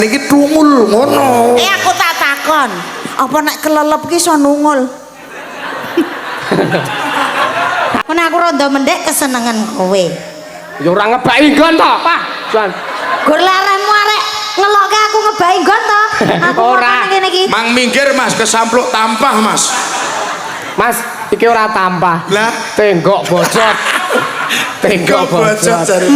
Iki tungul ngono. Aku tak takon. Apa nek kelelep ki iso nungul? Mun aku rada mendek kesenengan kowe. Ya ora ngebaki nggon to, Pak. Jan. Gur laremmu arek ngelokke aku ngebaki nggon to. Aku Ora. ngene iki. Mang minggir Mas, kesampluk tampah Mas. Mas, iki ora tampah. Lah, Tenggok bocot. Tenggok bocot bocot. jare.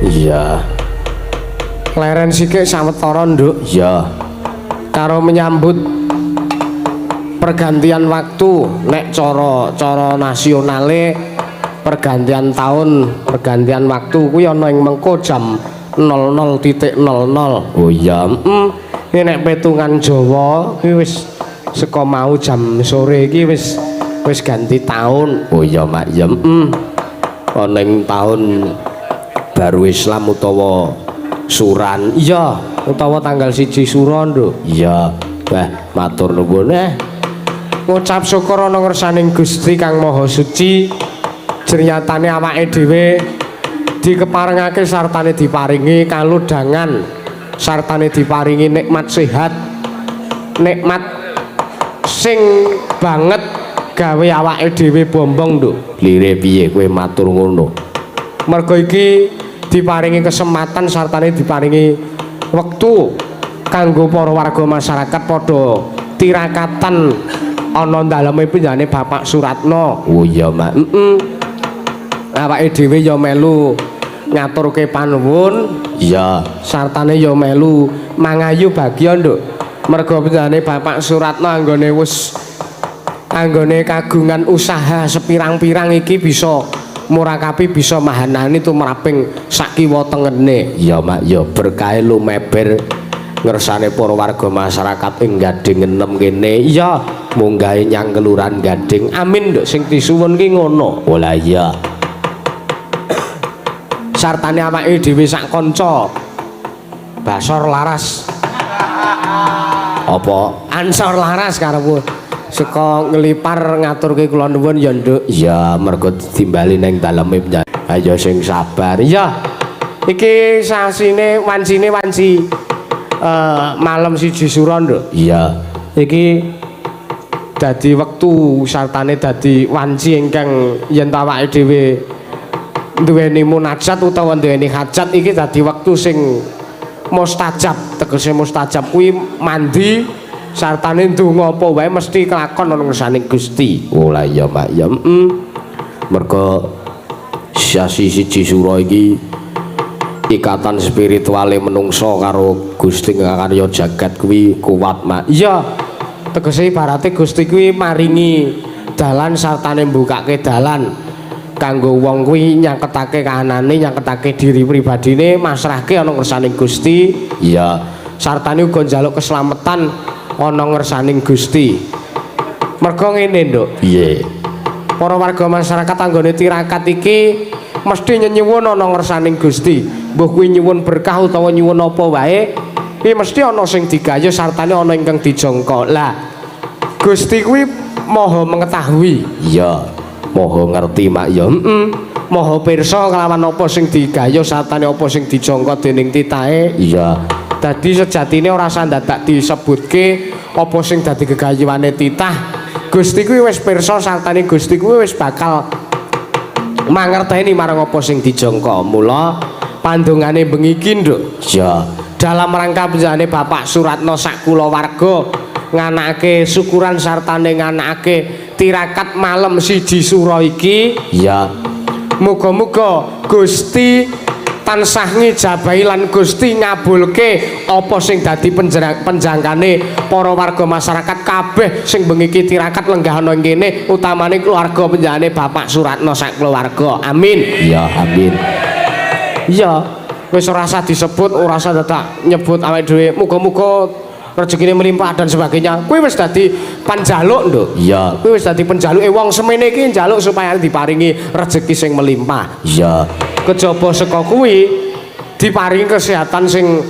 Iya. Leren sikik sawetara, Nduk. Iya. Karo menyambut pergantian waktu nek cara nasionale pergantian tahun, pergantian waktu kuwi ana ing mengko jam 00.00. Oh iya, Ini nek petungan Jawa kuwi wis saka mau jam sore iki wis ganti tahun. Oh iya, Mak. Ya, ana ing tahun baru Islam utawa Suran. Iya, utawa tanggal 1 Suro, Nduk. Iya. Wah, matur nuwun ngucap syukur ana ngersaning Gusti Kang Maha Suci. Jerniyatane awake dhewe dikeparengake sartane diparingi kaludhangan sartane diparingi nikmat sehat, nikmat sing banget gawe awake dhewe bombong nduk. Lire piye kowe matur ngono? Mergo iki diparingi kesempatan sartane diparingi wektu kanggo para warga masyarakat padha tirakatan ana daleme penjane Bapak Suratno. Oh iya, Mak. Awake dhewe ya melu ngaturke panuwun. Iya, sartane ya melu mangayu bagya nduk. Mergo penjane Bapak Suratno anggone kagungan usaha sepirang-pirang iki bisa murakapi bisa mahanani tumraping sak kiwa tengene. Ya Mak, ya berkah lumeber ngersane para warga masyarakat ing Gading 6 kene. Iya, munggahe nyang kelurahan Gading. Amin nduk sing disuwun ki ngono. Oh lah iya. Sartane awake dhewe sak kanca Basor Laras. Apa? Ansor Laras karepmu. Seka nglipar ngaturke kula nuwun ya nduk. Ya mergo ditimbali ning daleme penjara. Ayo sing sabar. Ya. Iki sasine wanci malam 1 Sura nduk. Iya. Iki dadi wektu sartane dadi wanci ingkang yen awake dhewe duweni munajat utawa duweni hajat iki dadi wektu sing mustajab. Tegese mustajab kuwi mandi sartane ndonga apa wae mesti kelakon ana ngersane Gusti. Oh lah iya Pak ya. Mergo sasi 1 Sura iki ikatan spirituale menungso karo Gusti ngakarya jagat kuwi kuat Mak. Iya. Tegese ibarate Gusti kuwi maringi dalan sartane mbukake dalan kanggo wong kuwi nyangketake kahanane, nyangketake diri pribadine, masrahke ana ngersaning Gusti. Iya, sartane uga njaluk keselamatan ana ngersaning Gusti. Mergo ngene, Nduk. Piye? Para warga masyarakat anggone tirakat iki mesti nyuwun ana ngersaning Gusti. Mbuh kuwi nyuwun berkah utawa nyuwun apa wae, iki mesti ana sing digayuh sartane ana ingkang dijangka. Lah, Gusti kuwi maha mengetahui. Iya. Maha ngerti Mak ya. Maha pirsa kelawan apa sing digayuh sartane apa sing dijangka dening titahe. Iya. Dadi sejatine ora usah dadak disebutke apa sing dadi gegayuhane titah. Gusti kuwi wis pirsa sartane Gusti kuwi wis bakal mangerteni marang apa sing dijangka. Mula pandongane bengi iki Nduk. Iya. Dalam rangka penjane Bapak Suratno sak kulawarga nganakake syukuran sartane nganakake tirakat malam 1 Sura iki. Ya. Muga-muga Gusti tansah ngijabahi lan Gusti ngabulke apa sing dadi penjangkane para warga masyarakat kabeh sing bengi iki tirakat lenggah ana ing kene utamane keluarga penjane Bapak Suratno sak keluarga. Amin. Ya, amin. Iya, wis ora usah disebut, ora usah dadak nyebut awake dhewe. Muga-muga rezekine melimpah dan sebagainya. Kuwi wis dadi panjaluk Nduk. Iya. Kuwi wis dadi penjaluke wong semene iki njaluk supaya diparingi rezeki sing melimpah. Iya. Kejaba saka kuwi diparingi kesehatan sing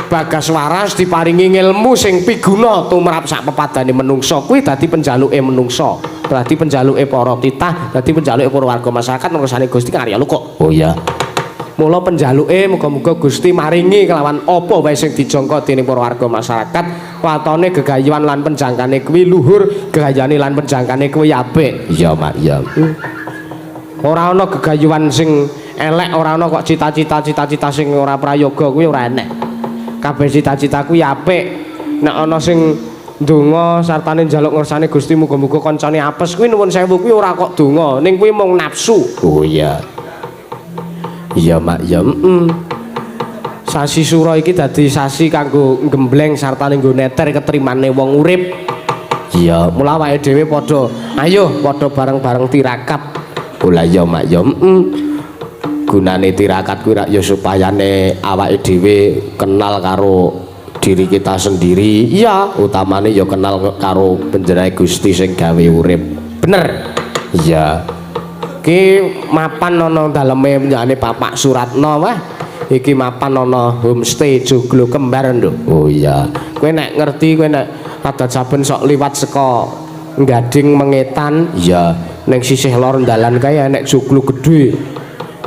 bagas waras, diparingi ilmu sing piguna tumrap sak pepadane menungso. Kuwi dadi penjaluke menungso. Dadi penjaluke para titah, dadi penjaluke para warga masyarakat ngersane Gusti karya lu kok. Oh iya. Mula penjaluke muga-muga Gusti maringi kelawan apa wae sing dijangka dening para warga masyarakat watone gegayuhan lan penjangkane kuwi luhur, gegayane lan penjangkane kuwi apik. Iya, Mak, iya. Ora ana gegayuhan sing elek, ora ana kok cita-cita sing ora prayoga kuwi ora enek. Kabeh cita-cita kuwi apik. Nek ana sing ndonga sartane njaluk ngersane Gusti muga-muga kancane apes kuwi nuwun sewu kuwi ora kok donga, ning kuwi mung nafsu. Oh iya. Iya Mak ya. Sasi Sura iki dadi sasi kanggo gembleng sartane nggo neter ketrimane wong urip. Iya, mula awake dhewe padha ayo padha bareng-bareng tirakat. Oh lah ya Mak ya. Gunane tirakat kuwi rak ya supayane awake dhewe kenal karo diri kita sendiri. Iya, utamane ya kenal karo penjerahe Gusti sing gawe urip. Bener. Iya. Iki mapan ana daleme penjane Bapak Suratno wah. Iki mapan ana homestay Joglo Kembar Nduk. Oh iya. Kowe nek ngerti kowe nek pada saben sok liwat saka Gading Mengetan, iya ning sisih lor dalan kae enek Joglo Gedhe.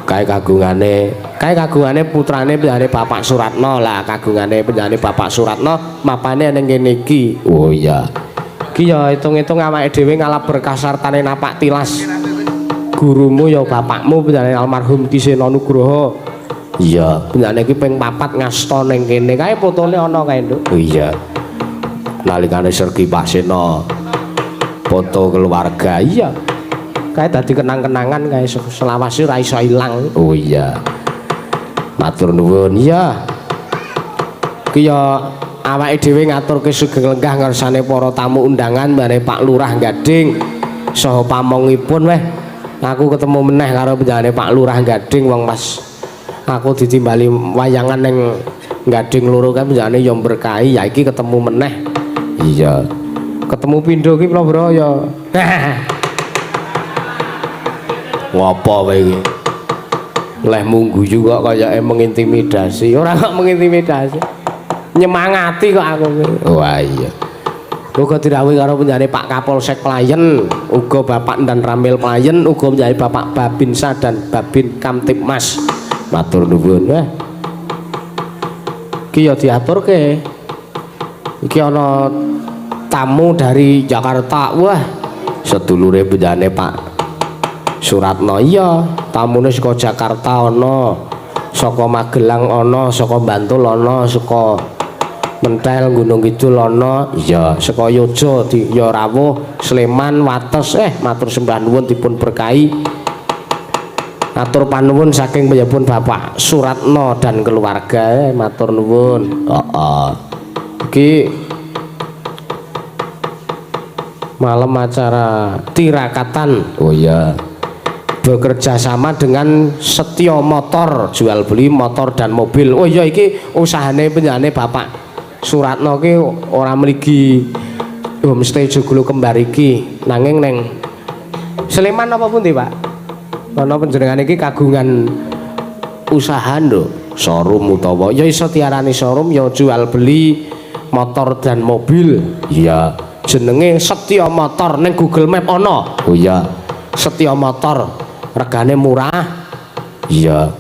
kae kagungane putrane penjane Bapak Suratno lah kagungane penjane Bapak Suratno mapane ning kene iki oh iya iki ya hitung-hitung awake dhewe ngalap berkah sartane napak tilas gurumu ya bapakmu penjane almarhum Ki Sena Nugroho iya penjane iki ping 4 ngasta ning kene kae fotone ana kae Nduk oh iya nalikane sergi Pak Sena foto keluarga iya kae dadi kenang-kenangan kae selawase ora iso ilang oh iya matur nuwun iya ki ya awake dhewe ngaturke sugeng lenggah ngarsane para tamu undangan mbare Pak Lurah Gading saha pamongipun weh aku ketemu meneh karo penjane Pak Lurah Gading wong pas aku ditimbali wayangan ning Gading loro kae penjane ya berkahi ya iki ketemu meneh iya ketemu pindho ki Bro ya ngapa wae iki leh munggu juga kaya mengintimidasi ora kok mengintimidasi nyemangati kok aku wah iya uga dirawuhi karo penjane Pak Kapolsek Klayen uga Bapak Dan Ramil Klayen uga penjane Bapak Babinsa dan Babin Kamtipmas matur nuwun iki ya diaturke iki ana tamu dari Jakarta wah sedulure penjane Pak Suratno iya tamune saka Jakarta ana saka Magelang ana saka Bantul ana saka Mentel Gunung Kidul ana iya saka Yojo ya rawuh Sleman Wates matur sembah nuwun dipun berkahi atur panuwun saking piyambun Bapak Suratno dan keluarga matur nuwun iki malam acara tirakatan oh iya bekerja sama dengan Setyo Motor jual beli motor dan mobil oh iya iki usahane penjane Bapak Suratno ki ora mligi homestay Joglo Kembar iki nanging neng Sleman apa pundi Pak ana panjenengan iki kagungan usaha nduk showroom utawa ya iso diarani showroom ya jual beli motor dan mobil iya jenenge Setyo Motor ning Google Map ana oh iya Setyo Motor regane murah iya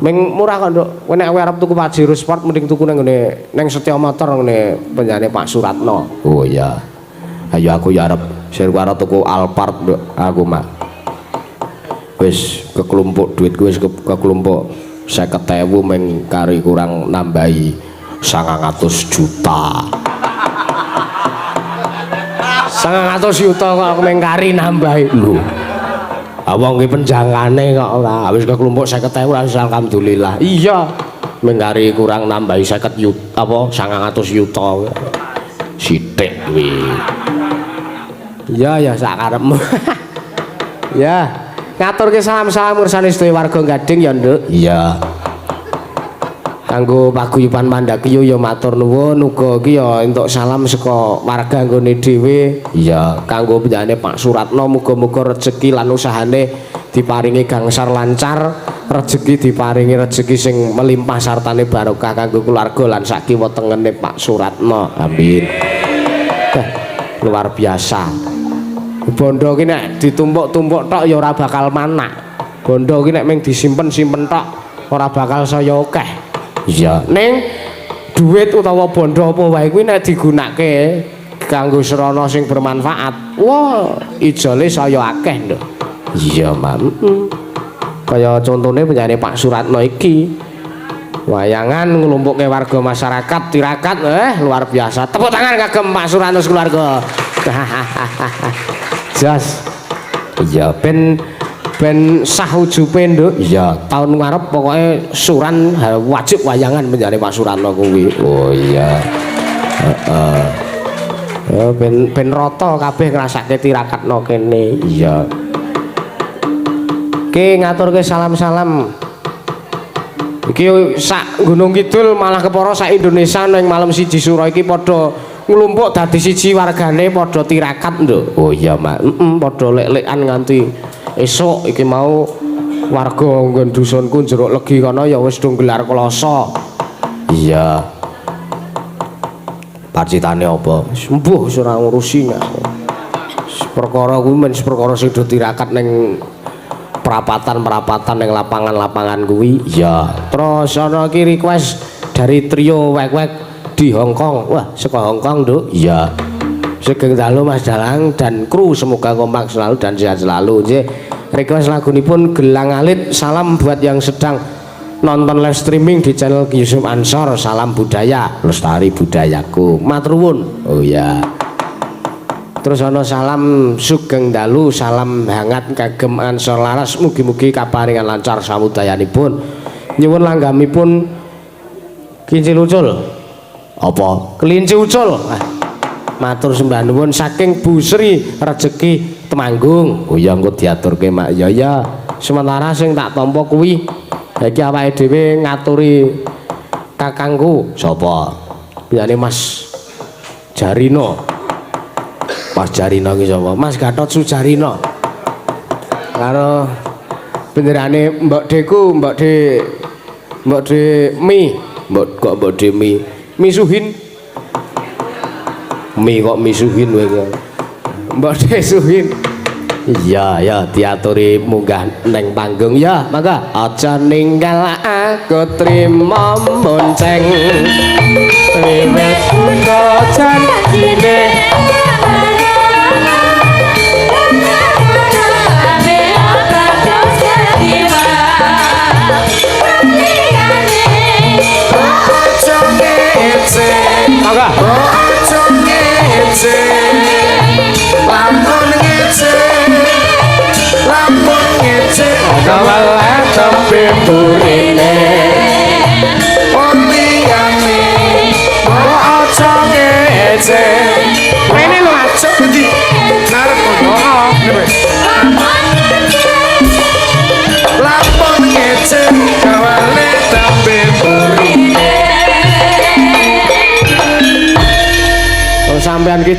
ming murah kok Nduk kowe nek arep tuku Pajero Sport mending tuku nang ngene ning Setyo Motor ngene penjane Pak Suratno oh iya ayo aku ya arep sing arep tuku Alphard Nduk aku mah wis kekelumpuk duitku wis kekelumpuk 50.000 ming kari kurang nambahi 900 juta 900 juta kok aku ming kari nambahi lho wong iki penjangane kok ora wis kekelumpuk 50.000 wis alhamdulillah iya mengkari kurang nambahi 50 juta apa 900 juta sithik kuwi iya ya sak karepmu ya ngaturke salam-salam ursane sedaya warga Gading ya Nduk iya kanggo paguyuban Mandakyu ya matur nuwun uga iki ya entuk salam saka warga nggone dhewe iya kanggo penjane Pak Suratno muga-muga rejeki lan usahane diparingi gangsar lancar rejeki diparingi rejeki sing melimpah sartane barokah kanggo keluarga lan sak kiwa tengene Pak Suratno amin luar biasa bondo ki nek ditumpuk-tumpuk tok ya ora bakal manak bondo ki nek mung disimpen-simpen tok ora bakal saya akeh iya ning duit utawa bondo apa wae kuwi nek digunakake kanggo srana sing bermanfaat wah ijole saya akeh lho iya man kaya contone penjane Pak Suratno iki wayangan nglumpukke warga masyarakat tirakat luar biasa tepuk tangan kagem Pak Suratno keluarga jas iya ben sah ujupe Nduk iya tahun ngarep pokoknya suran wajib wayangan menjadi Pak Suratno kuwi oh iya ben rata kabeh ngrasake tirakatno kene iya ki ngaturke salam-salam iki sak Gunung Kidul malah kepara sak Indonesia ning malam siji sura iki padha nglumpuk dadi siji wargane padha tirakat Nduk oh iya Mak padha lek-lekan nganti esuk iki mau warga nggon dusunku Jeruk Legi kono ya wis do gelar kloso iya pacitane apa sembuh wis ora ngurusi perkara kuwi men perkara sing do tirakat ning perapatan yang lapangan-lapangan kuwi. Ya, terus ana iki request dari trio wek-wek di Hong Kong. Wah, saka Hong Kong, Nduk. Iya. Sugeng dalu Mas Dalang dan kru semoga kompak selalu dan sehat selalu. Nggih. Request lagunipun Gelang Alit. Salam buat yang sedang nonton live streaming di channel Yusuf Ansor. Salam budaya, lestari budayaku. Matur nuwun. Oh ya. Terus ana salam sugeng dalu, salam hangat kagem Ansor Laras, mugi-mugi kaparingan lancar samudayanipun. Nyuwun langgamipun kincil ucul. Apa? Kelinci ucul. Matur sembah nuwun saking Bu Sri Rejeki Temanggung. Oh ya engko diaturke Mak. Ya. Sementara sing tak tampa kuwi iki awake dhewe ngaturi kakangku. Sapa? Yane Mas Jarino. Mas Jarino ki sapa? Mas Gatot Sujarino. Karo benderane Mbok Deku, Mbok De Mi. Mbok De Mi. Misuhin. Mi kok misuhin kowe. Mbok De Suhin. Iya ya diaturi munggah neng panggung ya. Mangga aja ninggal aku trimo monceng. Wiwit kok janjine Mangga. Ojo ngece, lampun ngece, lampun ngece. Kawalah tempe burine. Omiyane, ojo ngece. Rene lho. Ojo ndi? Ngarep kono. Lampun ngece, kawale tempe burine. Sampean ki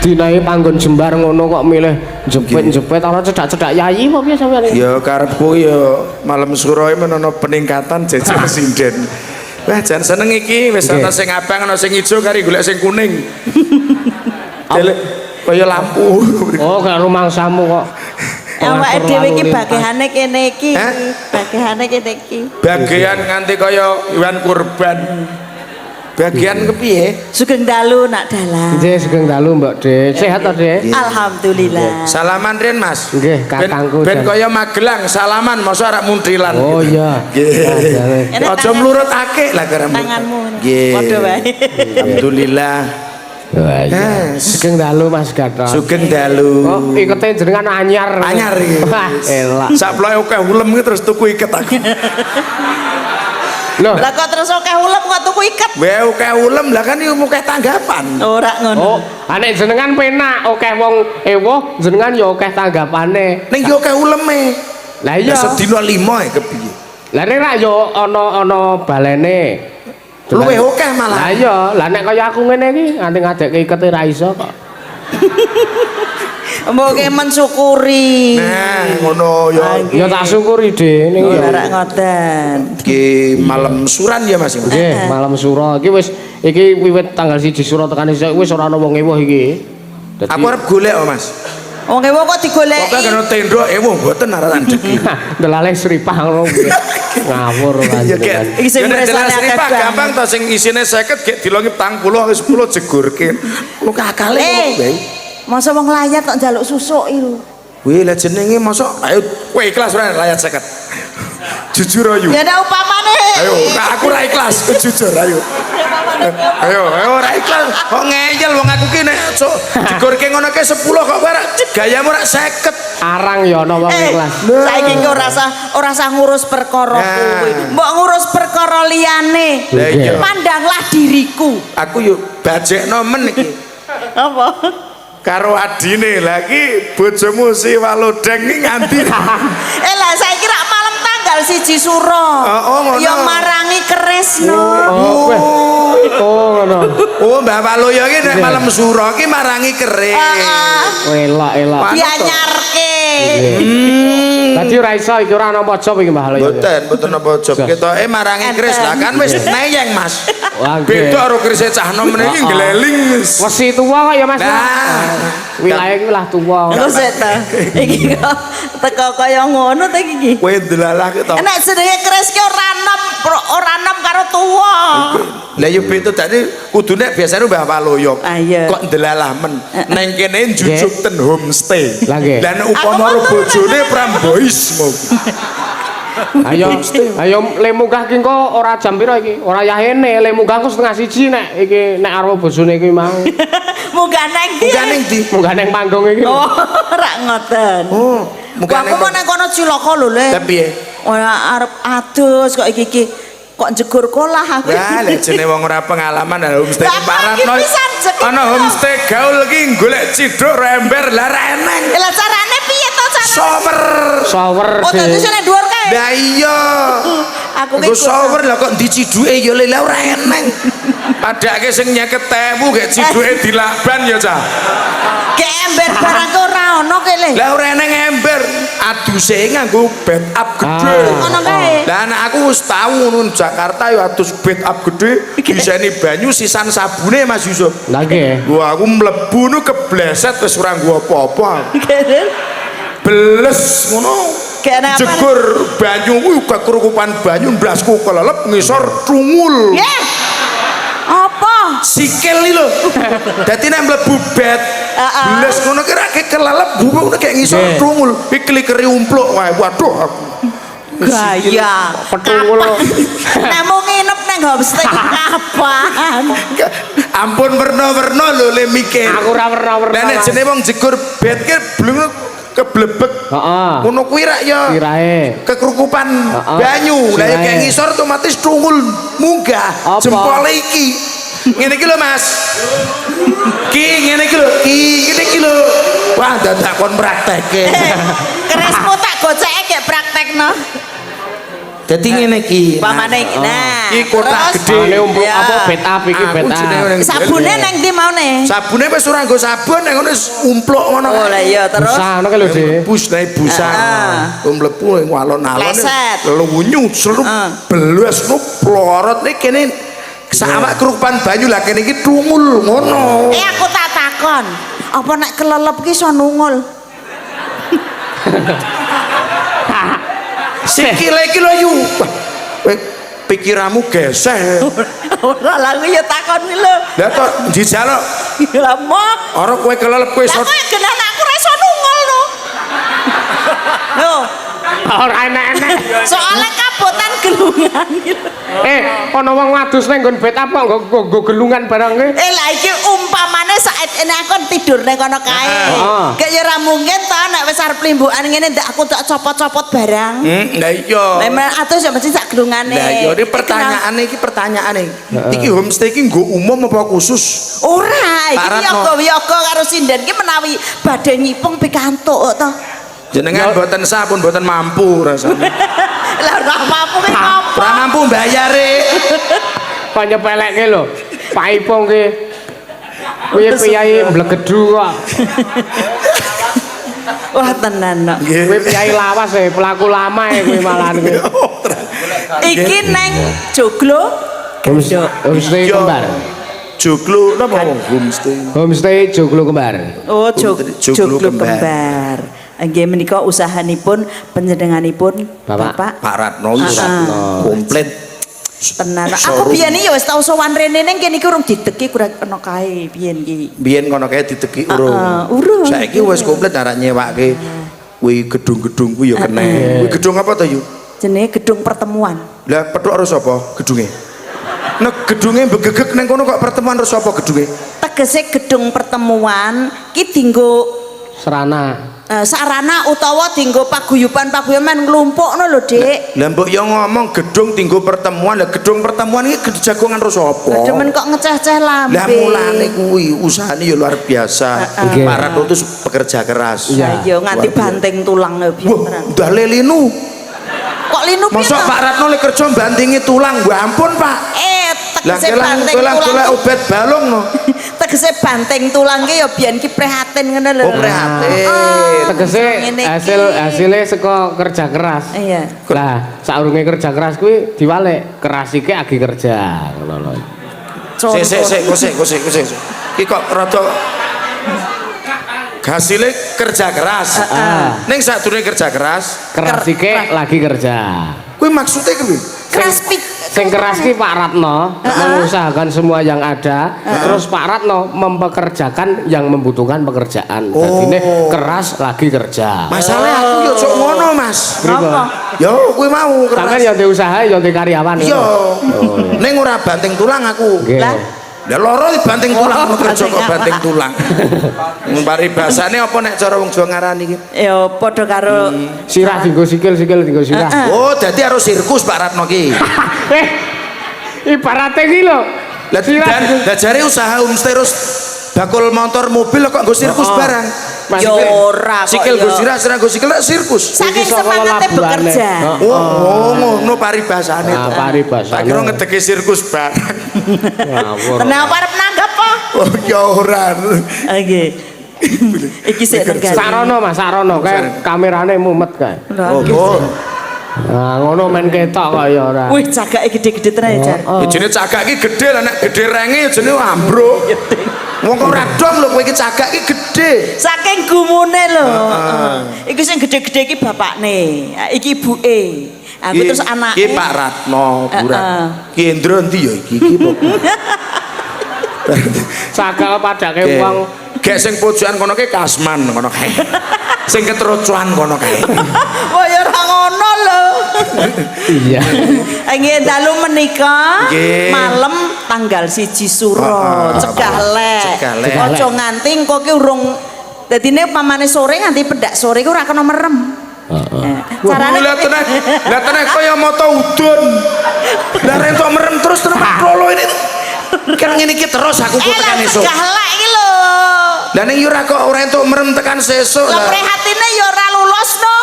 dinae panggon jembar ngono kok milih jepit-jepit ora cedak-cedak yayi apa piye sampean iki? Ya karepku ya malam suro menono peningkatan jajan sinden. Wah jan seneng iki wis ana sing abang ana sing ijo kari golek sing kuning. Delek kaya lampu. Oh, kaya rumangsamu kok. Awake dhewe iki bagihane kene iki. Bagihane kene iki. Bagian nganti kaya Iwan Kurban. Bagian kepiye? Sugeng dalu nak dalang. Nggih, sugeng dalu Mbak De. Sehat to, De? Alhamdulillah. Salaman Rin Mas. Nggih, kakangku. Ben kaya Magelang salaman masa rak muntrilan. Oh iya. Nggih. Aja mlurutake lah karemu. Tanganmu. Nggih. Padha wae. Alhamdulillah. Wah iya. Sugeng dalu Mas Gatot. Sugeng dalu. Oh, ikete jenengan anyar. Anyar iki. Wah, elak. Saploke akeh ulem terus tuku iket aku. Loh, Lah kok terus akeh ulem kok tuku iket? Wae akeh ulem lah kan iki akeh tanggapan. Ora oh, ngono. nek jenengan penak akeh wong ewoh, jenengan ya akeh tanggapane. Ning yo akeh uleme. Lah iya. Sedina 5 kepiye? Lah nek ra yo ana balene. Luwih akeh Lah malah. iya, lah nek kaya aku ngene iki nganti ngadekke ikete ra iso kok. Mbok mensyukuri. Nah, ngono ya. Ya tak syukuri De ning ya. Ora ngoten. Iki malam suran ya Mas. Nggih, malam suro iki wis iki wiwit tanggal 1 suro tekan isuk wis ora ana wong ewoh iki. Dadi Aku arep golek kok Mas. Wong ewo kok digoleki. Pokoke kena tendro mboten arep andeki. delale sripah ngono kuwi. Ngawur Ya panjenengan. Ken. Iki sing Ya, nek meresane jelas akeh ripah banget. gampang to sing isine 50 gek dilongi 40 wis 10 jegurke. Lu kakale ngono. Masa wong layat kok njaluk susuk iku. Wih, lah jenenge mosok ayo kowe ikhlas ora layat 50. Jujur ayo. Ya nek upamane. Ayo, aku ora ikhlas, jujur ayo. Ayo ora ikhlas. Kok ngeyel wong aku ki nek sok digorke ngono ke 10 kok ora gayamu ora 50. Arang ya ana wong ikhlas. Saiki ki ora usah ngurus perkara kuwi. Mbok ngurus perkara liyane. Lah iya. Pandanglah diriku. Aku yo bajekno men iki. Apa? Karo adine lagi bojomu si Walodeng iki nganti. Lah saiki rak malam tanggal 1 Suro. Oh, ngono. Ya marangi Kresna. Oh, weh. Oh, ngono. Oh, Mbah Waloyo iki nek malam suro iki marangi keris. Elak. Dianyarke. Dadi ora iso iki ora ana pojok iki Mbah Loyo. Mboten apa job ketoke marangi Kris lah kan wis neyeng Mas. Wah, Beda karo Kris cah nom meniki ngeleling. Wesi tuwa kok ya Mas. Wilayah iki lah tuwa. Lho sik ta. Iki kok teko kaya ngono ta iki. Kowe delalah ki to. Nek jenenge Kris ki ora nom karo tuwa. Lah yo beda dadi kudune biasane Mbah Waloyo. Kok ndelalah men. Neng kene jujuk ten homestay. Lah nek upama karo bojone Prambois mau. Ayo le munggah ki engko ora jam pira iki? Ora yahene le munggah ku setengah 1 nek iki nek karo bojone iki mau. Munggah nang ndi? Munggah ning ndi? Munggah ning panggung iki. Oh, ora ngoten. Oh, munggah aku mau nang kono Cilaka lho, Le. Lah piye? Ora arep adus kok iki kok jegur kolah aku. Lah jene wong ora pengalaman ana homestay Paratno. Ana homestay gaul iki golek ciduk rember lah ra eneng. Lah carane piye to carane? Shower. Oh, dadi sene dhuwur kae. Lah iya. Aku ki shower lah kok diciduke ya lha ora eneng. Padake sing nyeket tewu gek ciduke dilakban ya cah. Gek ember barang ora ono ke Le. Lah ora eneng ember, aduse nganggo bed up gede. Ngono kae. Lah anak aku wis tau ngono Jakarta ya adus bed up gede, diseni banyu sisan sabune Mas Yusuf. Lah nggih. Wah aku mlebu nu kebleset wis ora nggo apa-apa. Beles ngono. Jegur banyu kuwi kekurukupan banyu mblasku kelelep ngisor trungul. Nggih. Apa? Sikil iki lho. Dadi nek mlebu bed, beles ngono ki ra kelelep bubuk kayak ngisor trungul. Iki klikeri umpluk wae. Waduh aku. Gaya petrungul. Nek mau nginep nang homestay kapan? Ampun werna-werna lho le mikir. Aku ora werna-werna. Lah nek jenenge wong jegur bed ki blung keblebet. Heeh. Ngono kuwi rak ya. Sirahe. Kekrukupan banyu. Lah ya kayak ngisor otomatis trungul munggah. Jempol iki. Ngene iki lho Mas. Ki ngene iki lho. Ngene iki lho. Wah dadak kon praktekke. Keresmu tak goceke gek praktekno. Dadi ngene iki. Pamane iki. Nah. Iki kotak gede. Ini umpuk apa bed up iki bed up. Sabune nang ndi maune? Sabune wis ora nggo sabun nek ngono wis umpluk ngono. Oh lah iya terus. Busa ngono ki lho, Dik. Bus naik busa. Mlebu ning alon-alon. Lunyu selup beles nu plorot nek kene sawak kerupan banyu lah kene iki trungul ngono. Aku tak takon. Apa nek kelelep ki iso nungul? Sikile iki lho yu. Pikiranmu geseh. Ora lah aku ya takon iki lho. Lah kok dijaluk. Lah mok. Ora kowe kelelep kowe iso. Lah kowe genan aku ora iso nungul lho. Lho, Ora enak-enak. soalnya kabotan gelungan gitu. Ana wong wadus nang nggon bed up kok nggo gelungan barang ki. Lah iki umpamane saat ini aku tidur nang kono kae. Gak ya ora mungkin to nek wis arep limbukan ngene ndak aku tak copot-copot barang. Lah iya. Memang atus ya mesti sak gelungane. Lah iya iki pertanyaane. Iki homestay iki nggo umum apa khusus? Ora, iki yoga-yoga karo sinden ki menawi badhe nyipung pikantuk to. Jenengan mboten sah pun mboten mampu rasane. Lah ora mampu ki apa? Ora mampu mbayare. Kok nyepelekke lho. Pak Ipong ki. Kuwi piyai mblegedu kok. Wah tenan kok. Kuwi piyai lawas pelaku lama kuwi malahan kuwi. Iki neng joglo. Homestay kembar. Joglo napa homestay? Homestay Joglo Kembar. Oh, joglo kembar. Nggih menika usahanipun panjenenganipun Bapak Pak Ratno komplit. Tenan. Aku biyen iki ya wis tau sowan rene ning kene iki urung dideki kurang ana kae biyen iki. Biyen kono kae dideki urung. Urung. Saiki wis komplit arek nyewake kuwi gedung-gedung kuwi ya kene. Kuwi gedung apa to yu? Jenenge gedung pertemuan. Lah petuk harus apa gedunge? Nek gedunge begegek nang kono kok pertemuan harus apa gedunge? Tegese gedung pertemuan ki dinggo sarana utawa dinggo paguyuban-paguyuban nglumpukno lho, Dik. Lah mbok yo ngomong gedung tinggo pertemuan. Lah gedung pertemuan iki jagongan terus apa? Demen kok ngeceh-ceh lambe. Lah mulane kuwi usahane yo luar biasa. Para tutus pekerja keras. Iya, iya nganti banting tulang lho Wah, udah lelinu. Kok linu piye? Mosok Pak Ratno lek kerja bantingi tulang, mbah ampun, Pak. Tegese banting tulang tulang. obat balung no. tegese banteng tulang ki ya biyen ki prihatin ngono lho. Oh, prihatin. Tegese ngene iki. hasilnya saka kerja keras. Iya. Lah, saurunge kerja keras kuwi diwalek keras iki agi kerja ngono lho. Sik. Iki kok rada hasilnya kerja keras. Ning sadurunge kerja keras, Keras iki lagi kerja. kuwi maksudnya kuwi. Keras pik. Sing keras ki Pak Ratno mengusahakan semua yang ada, terus Pak Ratno mempekerjakan yang membutuhkan pekerjaan. Dadine keras lagi kerja. Masalah aku yo cok ngono, Mas. Apa? Yo kuwi mau Sampeyan keras. ya ndek usaha ya ndek karyawan. Yo. Ning ora banting tulang aku. Nggih. Lah. Lah loro dibanting tulang kerja kok banting tulang. Paribasane apa nek cara wong Jawa ngarani iki? Ya padha karo Sirah dinggo sikil dinggo sirah. Oh, dadi harus sirkus Pak Ratno ki. Ibarate ki lho. Lah jare usaha homestay terus bakul motor mobil kok nggo sirkus barang. ya ora kok. Sikil ya. go sirah go sikil sirkus. Saking Iki saka semangatnya labuhane. bekerja. Oh, ngono paribasane to. Paribasane. Tak kira ngedeki sirkus barang. Ngawur. Kenapa arep nanggap apa? Oh, ya ora. Nggih. Iki sik negari. Sarono Mas, sarono kae kamerane mumet kae. Oh. Nah, ngono men ketok kok ya ora. Wih, cagake gede-gede tenan ya, Jar. Ya jenenge cagak iki gedhe lah nek gedhe renge ya jenenge ambruk. Wong kok ora dong lho kowe iki cagak iki gedhe. Saking gumune lho. Iki sing gede-gede iki bapakne. Iki ibuke. Aku terus anake. Iki Pak Ratno, Burat. Heeh. Ki Indro endi ya iki apa? Sagak padake wong Gek sing pojokan kono ki Kasman kono kae. Sing keterucuan kono kae. Oh ya ora ngono lho. iya. Nggih dalu menika Nggih. malam tanggal 1 Suro, cegah lek. Cegah lek. Aja nganti engko ki urung dadine pamane sore nganti pedak sore ki ora kena merem. Carane Lah tenan kaya mata udun. Lah rentok merem terus lolo ini. Kan ngene iki terus aku kok tekan esuk. cegah lek iki lho. Lah ning yo ora kok ora entuk merem tekan sesuk. Lah prihatine ya ora lulus no.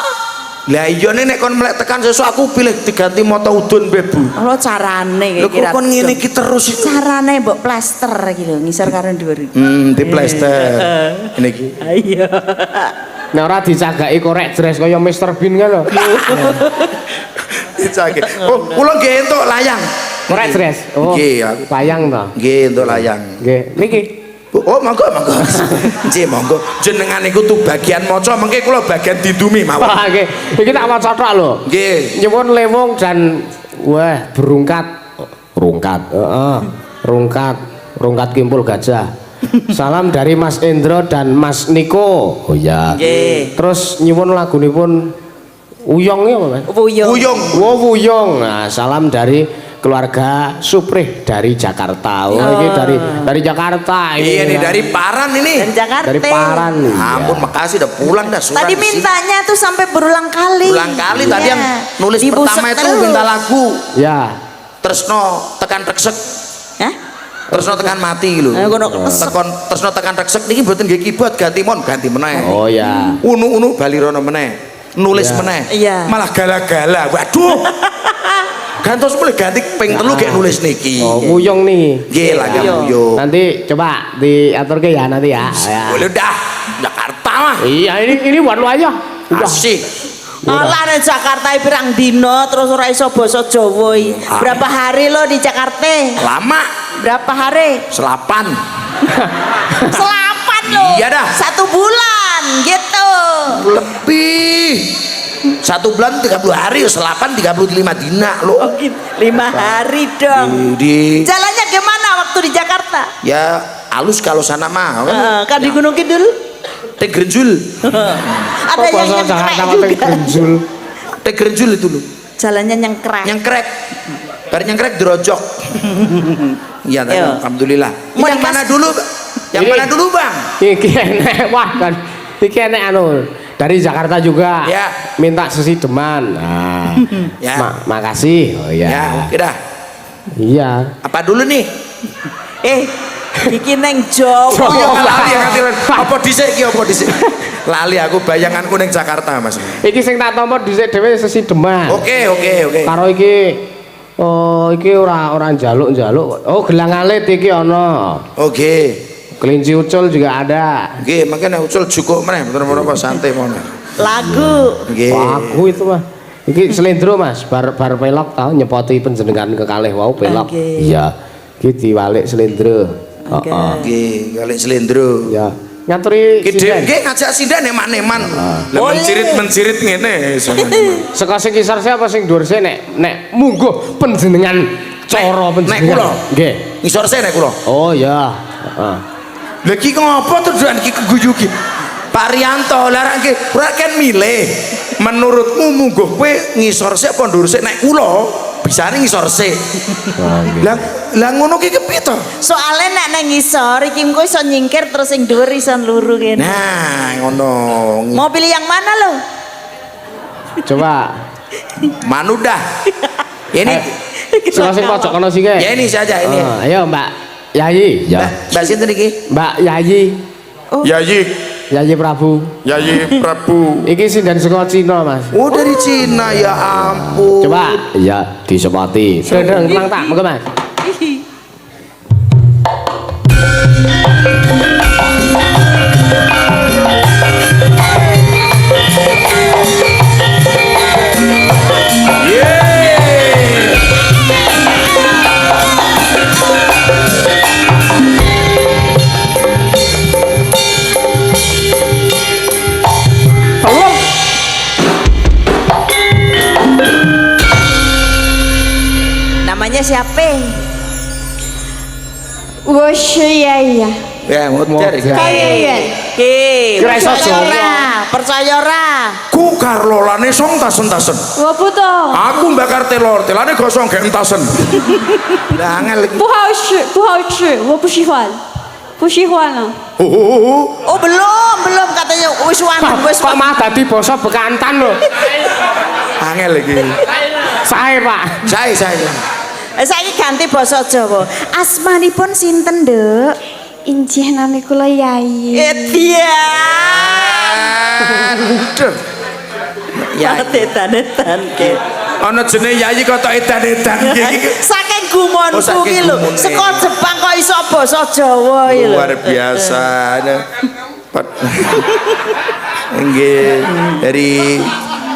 Lah iya nek kon melek tekan sesuk aku pilih diganti mata udun bebu. Lho carane Lho kok kon ngene iki terus iki. Carane mbok plaster iki lho ngisor karo dhuwur. Di plester. Ini iki. Ayo. Nek ora dicagaki korek jres kaya Mr Bean kan lho. Dicake. Oh, kula nggih entuk layang. Korek jres. Oh. Nggih, aku. Layang to. Nggih entuk layang. Nggih. Niki. Oh, monggo. Nggih, monggo. Jenengan niku tuh bagian maca mengke kula bagian didumi mawon. Wah, nggih. Iki tak waca tok lho. Nggih. Nyuwun lewung dan wah berungkat. Rungkat. Heeh. Rungkat kimpul gajah. Salam dari Mas Endro dan Mas Niko. Oh ya. Nggih. Terus nyuwun lagunipun Uyong ya, Mas? Wuyung. Uyung. Wow, Wuyong. Nah, salam dari keluarga Suprih dari Jakarta. Oh, ini dari Jakarta ini. Iya nih ya. dari Paran ini. Dan Jakarta. Dari Paran. Ampun, makasih udah pulang dah surat. Tadi di sini. mintanya tuh sampai berulang kali. Berulang kali tadi yang nulis Dibusek pertama itu terus. minta lagu. Ya. Tresno tekan reksek. Hah? Tresno tekan mati lho. Ngono resek. Tresno tekan reksek niki mboten nggih keyboard ganti meneh. Oh ya. Unu balirono meneh. Nulis Ya. meneh. Iya. Malah gala-gala. Waduh. Gantos mulai ganti ping telu kayak nulis niki. Oh, Wuyong nih. Nggih lah Iya. yo. Nanti coba diaturke ya nanti ya. Ya. Boleh dah. Jakarta mah. Iya, ini buat lu aja. Udah. Asik. Alah nek Jakarta pirang dino terus ora iso basa Jawa. Berapa hari lo di Jakarta? Lama. Berapa hari? Selapan. Selapan lo. Iya dah. 1 bulan gitu. Lebih. 1 bulan 30 hari, selapan 35 dina lo. Oh, gitu. 5 hari dong. Di Jalannya gimana waktu di Jakarta? ya halus kalau sana mah. Kan di Gunung Kidul. Teh Grenjul. Ada yang nyengkrek juga. Teh Grenjul itu lo. Jalannya nyengkrek. Nyengkrek. Bar nyengkrek dirojok. Iya, Yo. alhamdulillah. Mau Yang mana dikas- dulu? Yang Ini. mana dulu, Bang? Iki enek wah kan. Iki enek anu dari Jakarta juga. Ya. Minta sesi deman. Nah. Ya. Makasih. Oh Ya, ya. oke dah. Iya. Apa dulu nih? Iki neng Jawa. Oh iya, lali ya katiran. Apa dhisik iki apa dhisik? Lali aku bayanganku ning Jakarta, Mas. Iki sing tak tampa dhisik dhewe sesi deman. Oke. Karo iki iki ora njaluk-njaluk. Oh, gelang alit iki ana. Oke. Kelinci ucul juga ada. Nggih, makanya ucul cukup meneh, bener apa santai meneh. Lagu. Nggih. Aku itu mah. Iki slendro Mas, bar pelok tau nyepoti panjenengan kekalih wau pelok. Oke. Iya. Iki diwalik slendro. Heeh. Nggih, kali slendro. Ya. Nyaturi Gede nggih ngajak sindan eman-eman. Lah mencirit ngene iso. Saka sing kisar apa sing dhuwur sih nek mungguh panjenengan cara panjenengan. Nek kula. Nggih. Ngisor se nek kula. Oh ya. Heeh. Lha iki ngopo tujuan iki keguyu iki? Pak Rianto, lah ora kan milih. Menurutmu mungguh kowe ngisor sik apa ndur sik nek kula bisane ngisor sik. Lah ngono ki kepiye to? Soale nek nang ngisor iki engko iso nyingkir terus sing dhuwur iso luru kene. Nah, ngono. Mau pilih yang mana lo? Coba. Manudah. Ini Sing pojok kono sih ya ini saja ini. Ayo Mbak Yayi. Ya. Mbak sinten iki? Mbak Yayi. Yayi. Yayi Prabu. Yayi Prabu. Iki sindan saka Cina, Mas. Oh dari Cina ya ampun. Coba. Iya, disepati. Sedeng tenang tak, monggo Mas. Namanya siapa? 我是爷爷， Ya muter iki. 高圆圆， Kira iso Percaya Jawa. ora? Percaya ora? Ku karlolane song tasen-tasen. 我不懂， Aku bakar telur, telane gosong gak entasen. Lah angel iki. 不好吃，不好吃，我不喜欢，不喜欢了。 Oh belum katanya wis wantun wis Kok mah dadi basa Bekantan lho. Angel iki. Sae, Pak. Sae. saiki ganti basa Jawa. Asmanipun sinten, Nduk? Injih nami kula Yayi. Iya. Aduh. Ya, Edan-edan ki. ana jenenge Yayi kok tok edan-edan iki. Saking gumonku Oh, saking ki lho, gumone. saka Jepang kok iso basa Jawa iki lho. Luar biasa. Nggih, dari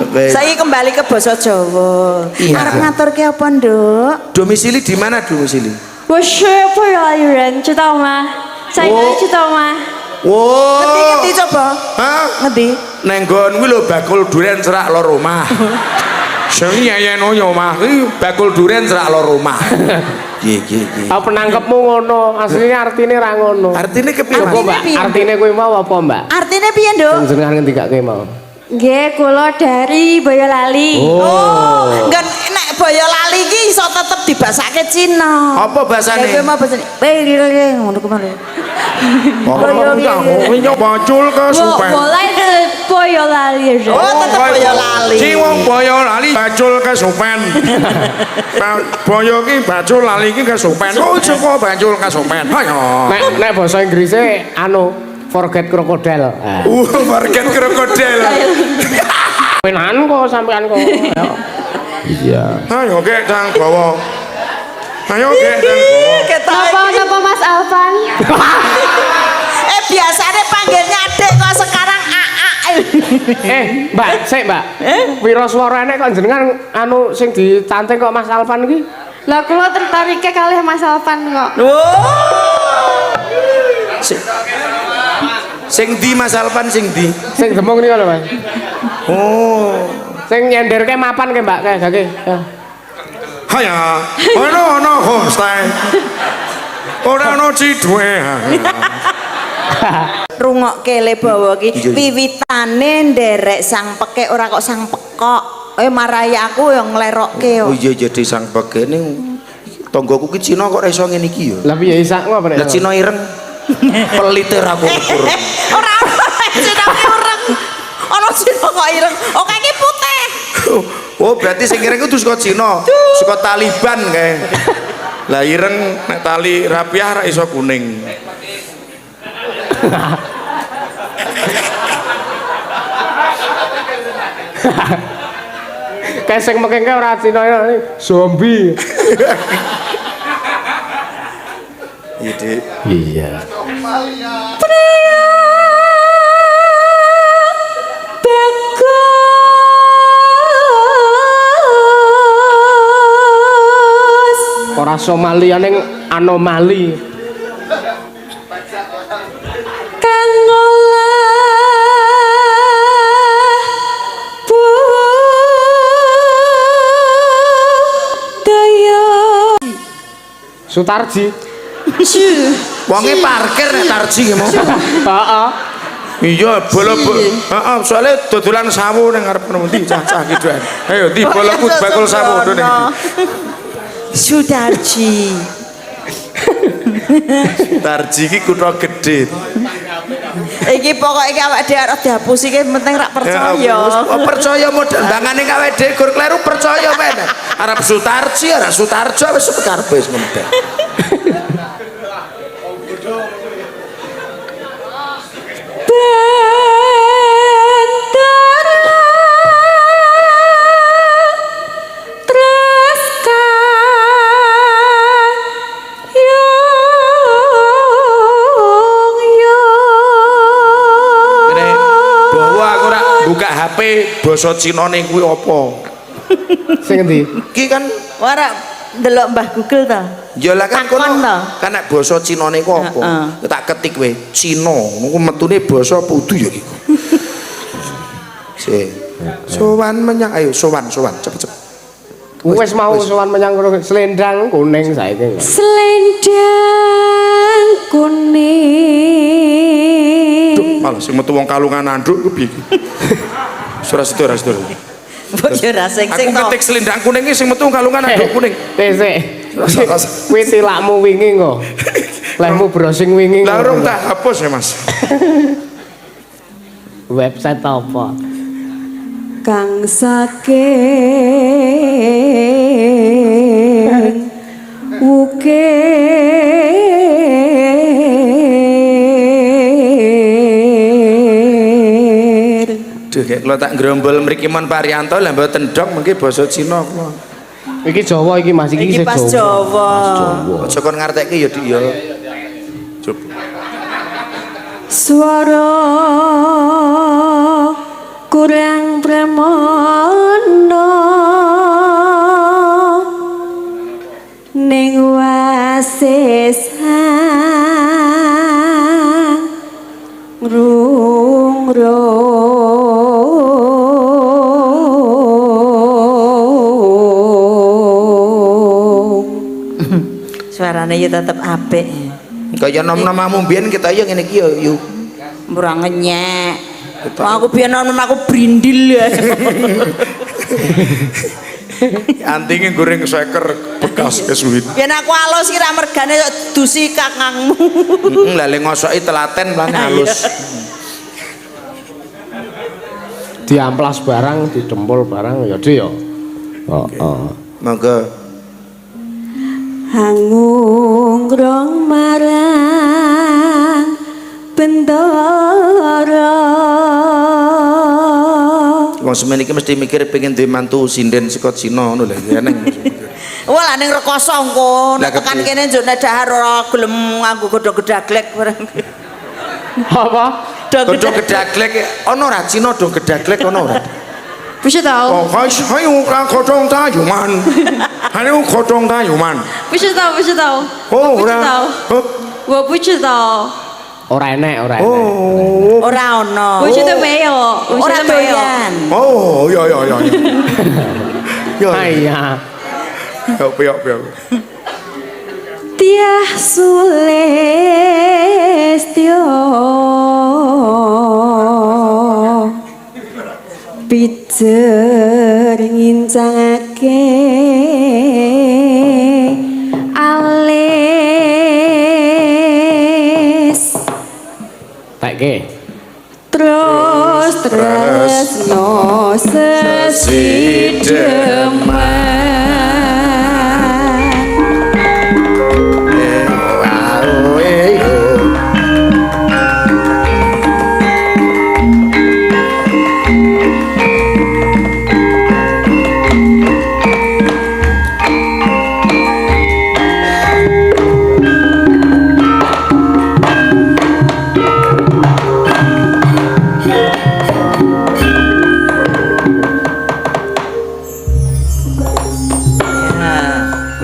Saiki kembali ke basa Jawa. Iya. Arep ngaturke apa, Nduk? domisili di mana domisili? 我是不饶人，知道吗？小爷知道吗？ Wow. Ngerti coba? Hah? Ngerti? Neng nggon kuwi lho bakul duren cerak lor omah. Sing nyayen omah kuwi bakul duren cerak lor omah. Nggih. Apa penangkepmu ngono? Aslinya artine ra ngono. Artine kepiye, Apa, Mas? Mbak? piye? Artine kuwi mau apa, Mbak? Artinya piye, Nduk? Jenengan ngendikake mau. Nggih, kula dari Boyolali. Oh, enggak nek Boyolali iki iso tetep dibasake Cina. Apa bahasane? Kayak mah bahasane. Ngono kemana? Kuwi bacul ke 我 supen. 来自Boyolali人。 Oh, tetep Boyolali. Si wong Boyolali bacul ke supen. Boyo ki bacul lali ki ke supen. Oh, saka bacul ke supen. Ayo. Nek basa Inggrise forget crocodile. Market krokodil. Penan kok sampean kok. Iya. Ayo kek cang bawa. Ayo kek cang bawa. Napa Mas Alvan? Biasanya panggilnya adek kok sekarang AA. Mbak, sik, Mbak. Wira swarane kok jenengan anu sing ditanteng kok Mas Alvan iki? Lah kula tertarik kalih Mas Alvan kok. Sing di Mas Alvan sing di. Sing demung niku lho, Mas. Oh. Sing nyenderke mapan ke, Mbak, kayak gake. Haya. Ono homestay. Ora ono cidwe. Rungokke le bawa ki wiwitane nderek sang pekek ora kok sang pekok. Marai aku yang nglerokke yo. Oh iya jadi sang pege ning tanggoku ki Cina kok ora iso ngene iki yo. Lah piye isak ngopo nek? Lah Cina ireng. Pelite ra ukur. Ora Cina ireng. Ana Cina kok ireng. Oh kaki putih. Oh berarti sing ireng itu saka Cina, saka Taliban kae. Lah ireng nek tali rapiah ra iso kuning. Kayak sing mekengke ora Cina ini zombie. Iya, Dik. Iya. Ora Somalia ning anomali. Kang ngolah budaya Sutarji. Wonge parkir nek Tarji ki mau. Heeh. Iya, bola heeh, soalnya dodolan sawu ning ngarep ndi cah-cah ki doan. Ayo di bola bakul sawu do ning ndi. Sudarji. Tarji ki kutha gedhe. Iki pokoke iki awake dhewe arep dihapusi ki penting rak percaya. Percaya modal bangane awake dhewe gur kleru percaya men. Arep Sutarji, arep Sutarjo wis karepe wis ngono. Buka HP basa Cinane kuwi apa? Sing endi? Ki kan Ora ndelok Mbah Google ta. ya lah kan Takon kono. to. Kan nek basa Cinane ku apa? Tak ketik kowe Cina, niku metune basa pudu ya iku. Sik. Sowan menyang ayo sowan cepet-cepet. Wis mau sowan menyang selendang kuning saiki. selendang kuning Duh, malah sing metu wong kalungan anduk ku piye iki? Ora sedo. Mbok yo ra sing Aku to. ketik selendang kuning iki sing metu kalungan anduk kuning. Sik. Kuwi tilakmu wingi kok. Lehmu browsing wingi. Lah urung tak hapus ya, Mas. Website apa? kang saking ukir Duh, kayak kalau tak gerombol mriki mon Parianto lah mboten ndok mengki basa Cina kula. Iki Jawa iki Mas iki Iki isih pas Jawa. Aja kon ngartekke ya Dik ya. Coba. swara kurang pramana ning wasesang Suarane yo tetep apik. Kaya nom-nomamu mbiyen kita ya ngene iki ya yuk. Murah ngenyek. Wah, aku biyen nom aku brindil ya. Antinge goreng seker bekas kesuwit. Biyen aku alus ki ra mergane dusi kakangmu. Lah le ngosoki telaten lan halus. Diamplas barang, didempul barang ya Dik ya. Heeh. Monggo. Hangunggrong marang bendara Wong semen iki mesti mikir pengen duwe mantu sinden saka Cina ngono lho eneng. Wah, lah ning rekoso engko Lah, nek tekan kepiye? kene njone dahar ora gelem nganggo godhog-gedaglek bareng. Apa? Godhog gedaglek ana ora Cina do gedaglek ana ora? 不知道 Oh, 还有godhong tayuman. Hayu godhong tayuman. 不知道不知道 Oh, 不知 ora. 道 Oh. 我不知道 Ora enek, ora enek. Oh. Ora ono. 我觉得没有我觉 Ora 得没有 doyan. Oh, ya. Ya. Iya. Ya. Tiah Sulestyo pijer ngincangake alis Tekke. terus tresno sesideman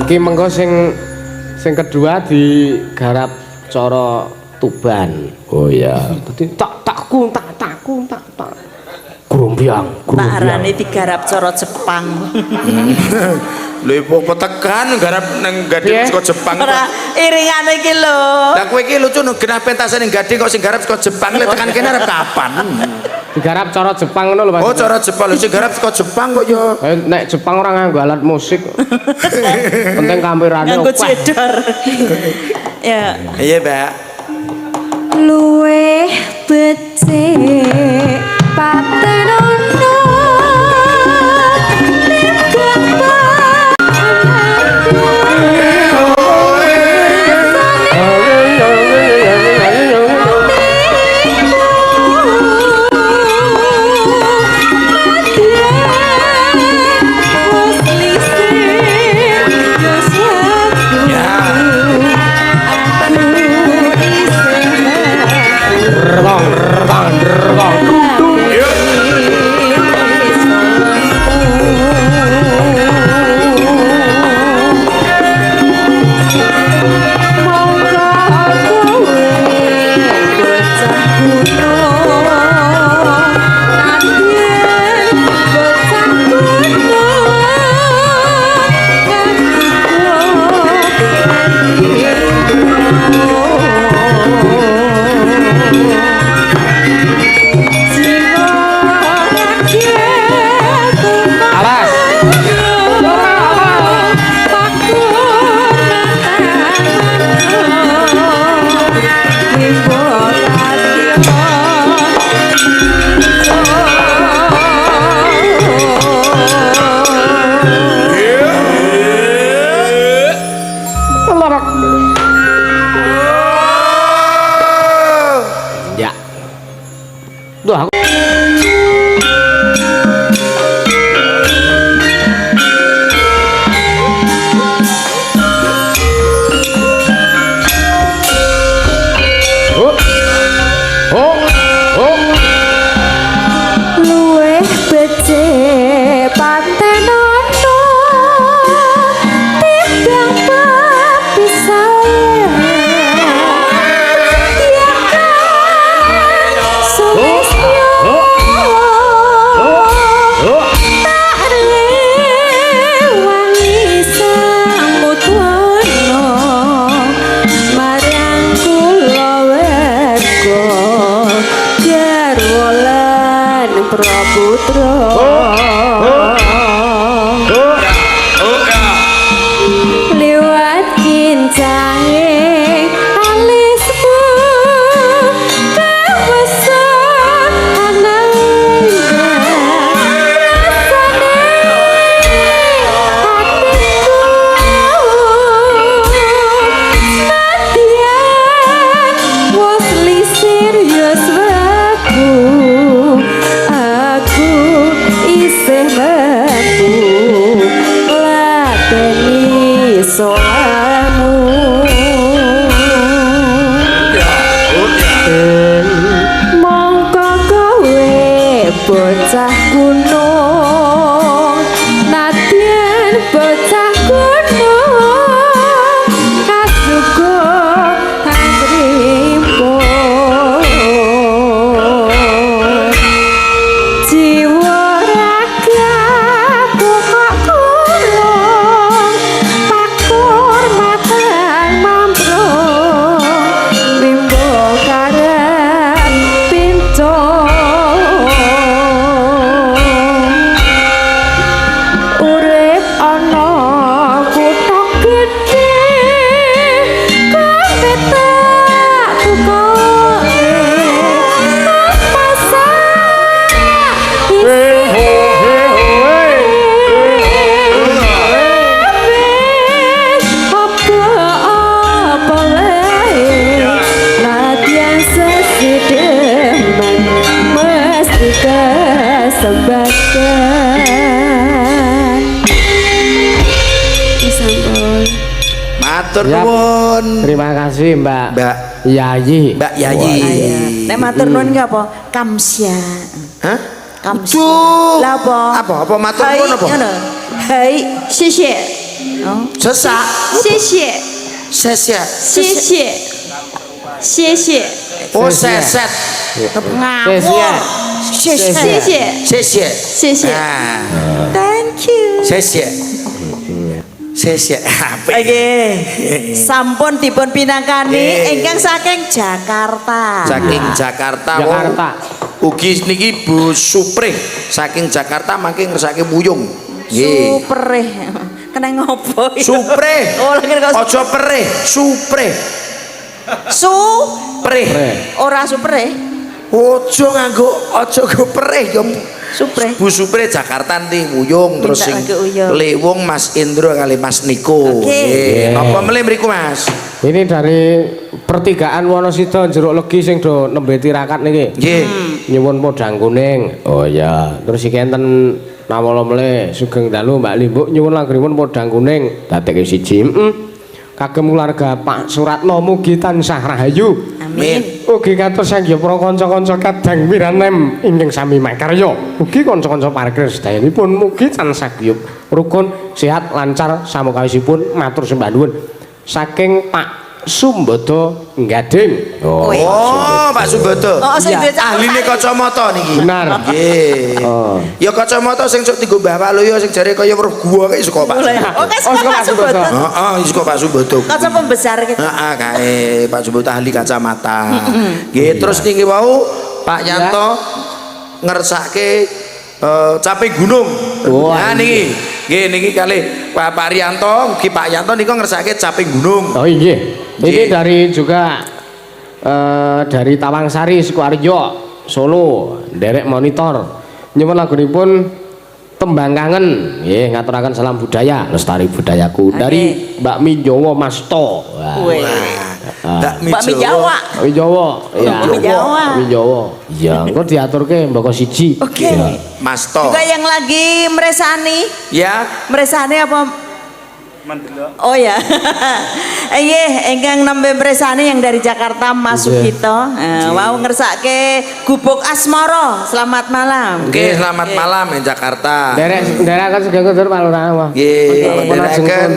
Ki mengko sing kedua digarap cara Tuban. Oh iya. Dadi tak grombyang. Tak arane digarap cara Jepang. Lho ipo tekan garap nang Gading saka Jepang. Ora iringane iki lho. Lah kowe iki lucu no genah pentasane Gading kok sing garap saka Jepang lek tekan kene arep kapan? Digarap cara Jepang ngono lho Mas. Oh, cara Jepang lho sing garap saka Jepang kok ya. Nek Jepang ora nganggo alat musik. Penting kamerane Nganggo cedar. Ya. Iya, Mbak. luwih becik patenono Matur nuwun. Terima kasih Mbak Yayi. Mbak Yayi. Nek matur nuwun ki apa? Kamsya. Hah? Kamsya. Duh. Lah apa? Apa matur nuwun apa? Hai, 谢谢. Oh. Sesak. 谢谢 Seset. 谢谢谢谢 Oh, seset. Ngawur. Seset. 谢谢 Seset. 谢谢 Nah, Thank you. seset. Seset. Apik. Oke. Sampun dipun pinangkani ingkang saking Jakarta. Saking Jakarta. Jakarta. Ugi niki Bu Supre saking Jakarta mangke ngersake muyung. Nggih. Supre. Kena ngopo? Supre. Oh, lagi kok Aja perih, supre. su Perih. ora supre. Aja go perih ya. Supre. Bu Supre Jakarta nanti muyung terus Minta sing lagi uyung. Lewung Mas Indro kali Mas Niko. Oke. Nggih. Napa melih mriku Mas? Ini dari pertigaan Wonosida Jeruk Legi sing do nembe tirakat niki. Nggih. Nyuwun podang kuning. Oh ya, terus iki enten nawala melih sugeng dalu Mbak Limbuk nyuwun langgenipun podang kuning dadekke siji. Kagem keluarga Pak Suratno mugi tansah rahayu. Amin. Ugi kados sanggya para kanca-kanca kadang miranem ingkang sami makarya. Ugi kanca-kanca parkir sedayanipun mugi tansah guyub rukun sehat lancar samukawisipun matur sembah nuwun saking Pak Sumbodo Gading. Oh, Pak Subodo. Oh, sing duwe Ahline kacamata niki. Benar. Nggih. Oh. Ya kacamata sing sok dienggo Mbah Waluyo sing jare kaya weruh gua kae saka Pak. Oh, kan Oh, Pak Subodo. Heeh, saka Pak Subodo. Kaca pembesar gitu. Heeh, kae Pak Subodo ahli kacamata. Nggih, terus niki wau Pak Yanto ngersake caping gunung. Oh, Nah niki. Nggih niki kali Pak Rianto, ugi Pak Yanto niku ngersake caping gunung. Oh iya. Ini dari juga dari Tawangsari Sukoharjo Solo derek monitor nyuwun lagunipun Tembang Kangen nggih ngaturaken salam budaya lestari budayaku dari Mbak Mijowo Masto. Wih. Mbak Mi Jawa. Mijowo ya. Mbak Mi Jawa. Mijowo. Iya, engko diaturke mboko siji. Oke. Masto. Juga yang lagi meresani. Ya. Meresani apa? Oh ya. Iya, ingkang nembe meresani yang dari Jakarta Mas Sugito. Mau ngersake Gubuk Asmoro. Selamat malam. Oke, selamat malam di Jakarta. Derek sugeng kondur Pak Lurah. Nggih, derekaken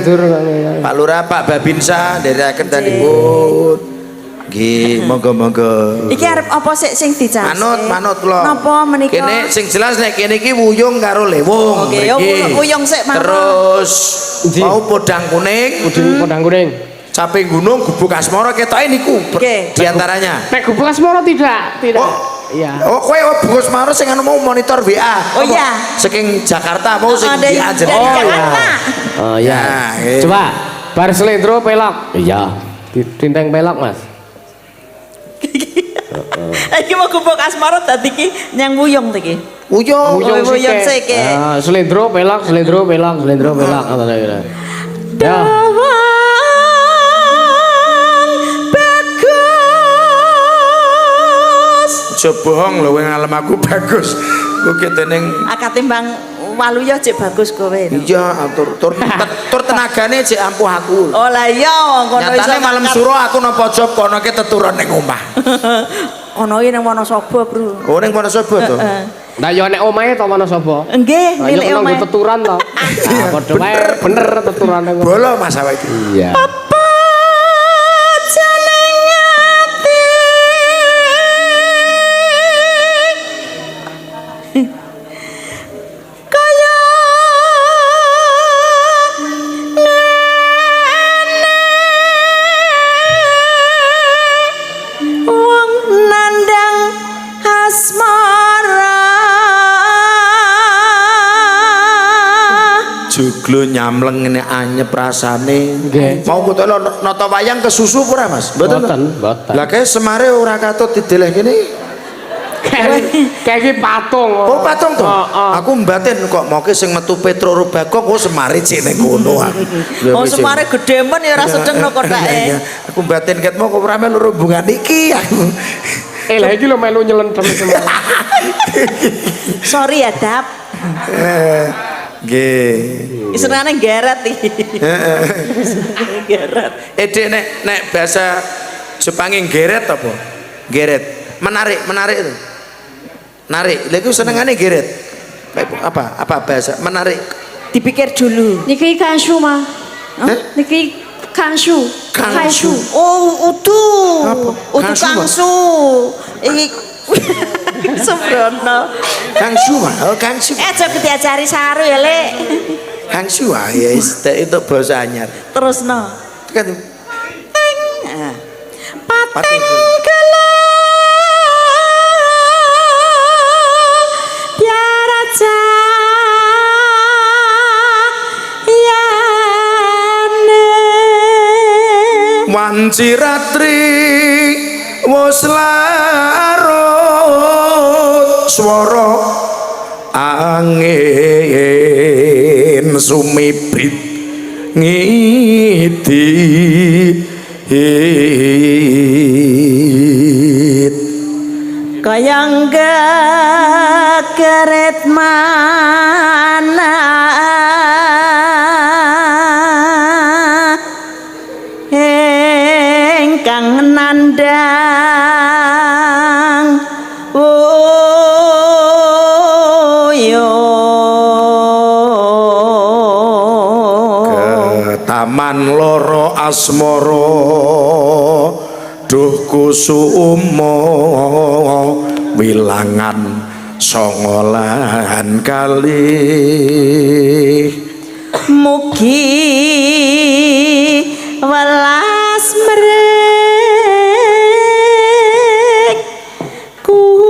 Pak Lurah, Pak Babinsa, derekaken danipun. Nggih, monggo-monggo. Iki arep apa sik sing dicas? Manut kula. Napa menika? Kene sing jelas nek kene iki wuyung karo lewung. Oke, yo mriki. wuyung sik mawon. Terus Endi? mau podang kuning, Podang kuning. caping gunung, gubuk asmara ketoke niku. Oke. Di antaranya. Nek Gubuk Asmoro tidak. Oh. Iya. Oh, kowe Bungkus Maro sing anu mau monitor WA. Oh, iya. Saking Jakarta mau sing dari WA Jakarta. Oh iya. Ya, Coba bar selendro pelok. Iya. Tinteng pelok, Mas. Iki mau Gubuk Asmoro dadi iki nyang wuyung iki. Wuyung. Wuyung sik. Selendro pelok, selendro pelok, selendro pelok. Ngono kira. Ya. Aja bohong lho kowe ngalem aku bagus. Kowe keteneng Katimbang Waluyo cek bagus kowe. iya tur tenagane cek ampuh aku. Oh lah iya kono iso. Nyatane malam suro aku napa job kono ke teturan ning omah. Kono iki nang Wonosobo, Bro. Oh ning Wonosobo to. Lah yo nek omahe to Wonosobo. Nggih, Ayo milik kena omahe. nggo teturan to. Ah padha wae bener teturane. Bolo Mas awake iki. Iya. Apa jeneng ati? Kaya ngene wong nandang asmara. Joglo nyamleng ngene anyep rasane. Nggih. Mau kutelo nata wayang kesusu ora Mas? Mboten. Mboten. Lah kae semare ora katut dideleh kene. Kayak iki patung. Oh patung to. Heeh. Aku mbaten kok moke sing metu Petro Rubagong kok semare cek ning kono aku. Oh semare gedhe men ya ora sedeng no kodake. Aku mbaten ket mau kok ora melu rombongan iki aku. Lah iki lho melu nyelendem semua. Sorry ya, Dap. Nggih. Senengane geret iki. Geret. Dek nek bahasa Jepange geret apa? Geret. Menarik itu. Narik. Lha iku senengane geret. Apa bahasa menarik? Dipikir dulu. 你可以看书吗？ Hah? 你可以看书，看看书。 Oh, udu. Apa? Udu Kangsu, kangsu. Iki sembrono. Kang Su oh Kang Su Aja diajari saru ya, Lek. Kang Su ya itu bahasa anyar Terusno. kan Ah. Pateng. Gelo biara jayane wanci ratri wis larut swara angin sumibrit ngidit kayang gegeret mana engkang nandang ke taman loro asmara duh kusuma wilangan songolan kalih mugi welas mrek kula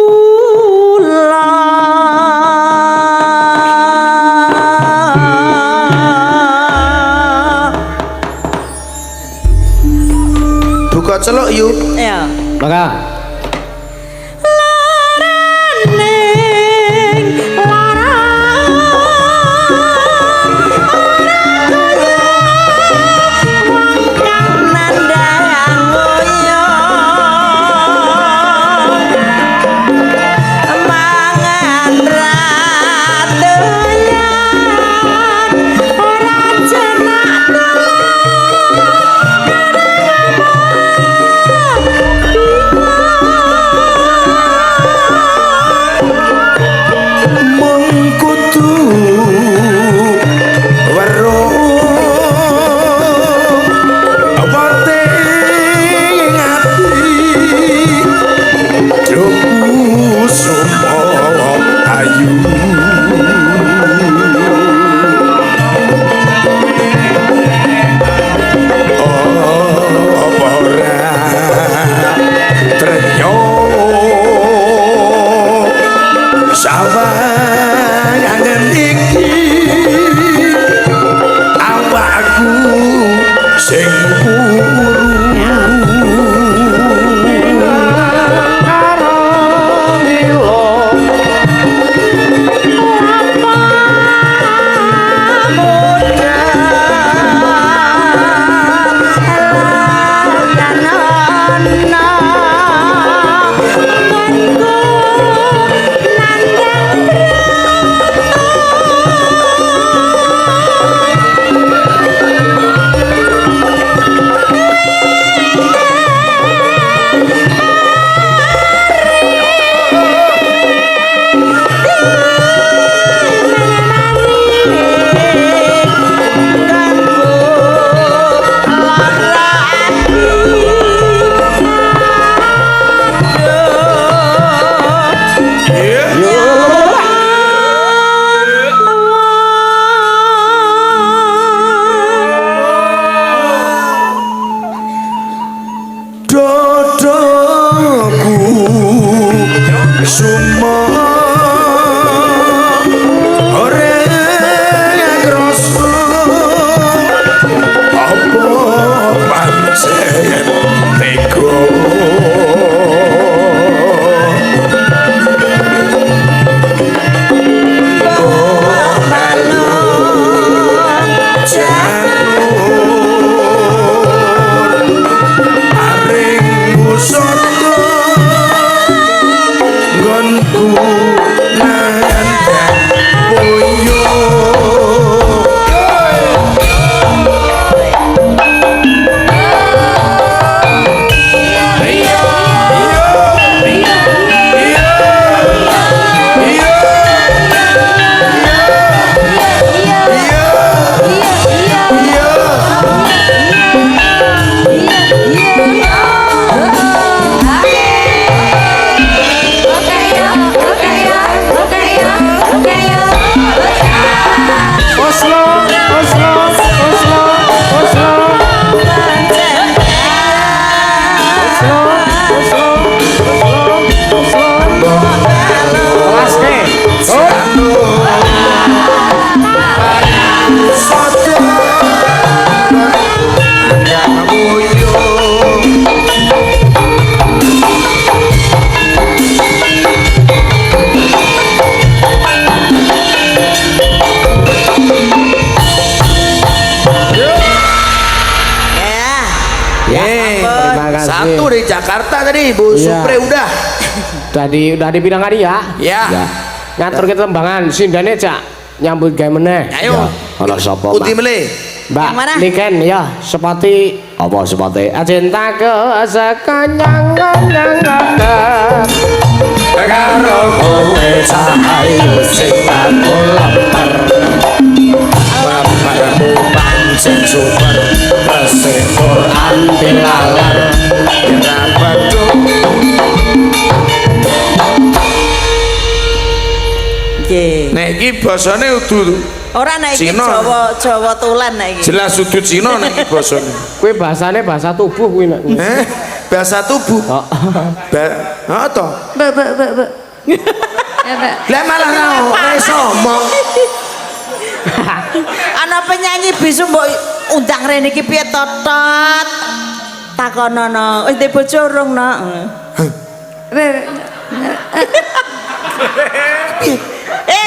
buka celuk yuk ya Maka Gonku Jakarta tadi Bu Iya. Supre udah. Udah dipirang kali ya? Ya. Ngatur ke tembangan, sindane cak nyambut gawe meneh. Ayo. Ana sapa, Putih Mbak? mele. Mbak, Yang mana? niken ya, sepati apa sepati? Cinta ke sekanyang Karo kowe cahayu sing aku lemper. Bamarmu pancen super resik Quran dilalar. Kira badung. Nggih. Nek iki basane udu Ora nek iki Cina. Jawa tulen nek iki. jelas udu Cina nek iki basane. Kuwi bahasane bahasa tubuh kuwi nek. Bahasa tubuh. Oh. Ha to. Mbak. Ya, Mbak. Lah malah ora iso omong. Ana penyanyi bisu mbok undang rene iki piye totot. Takonono, wis ndek bojo urung no.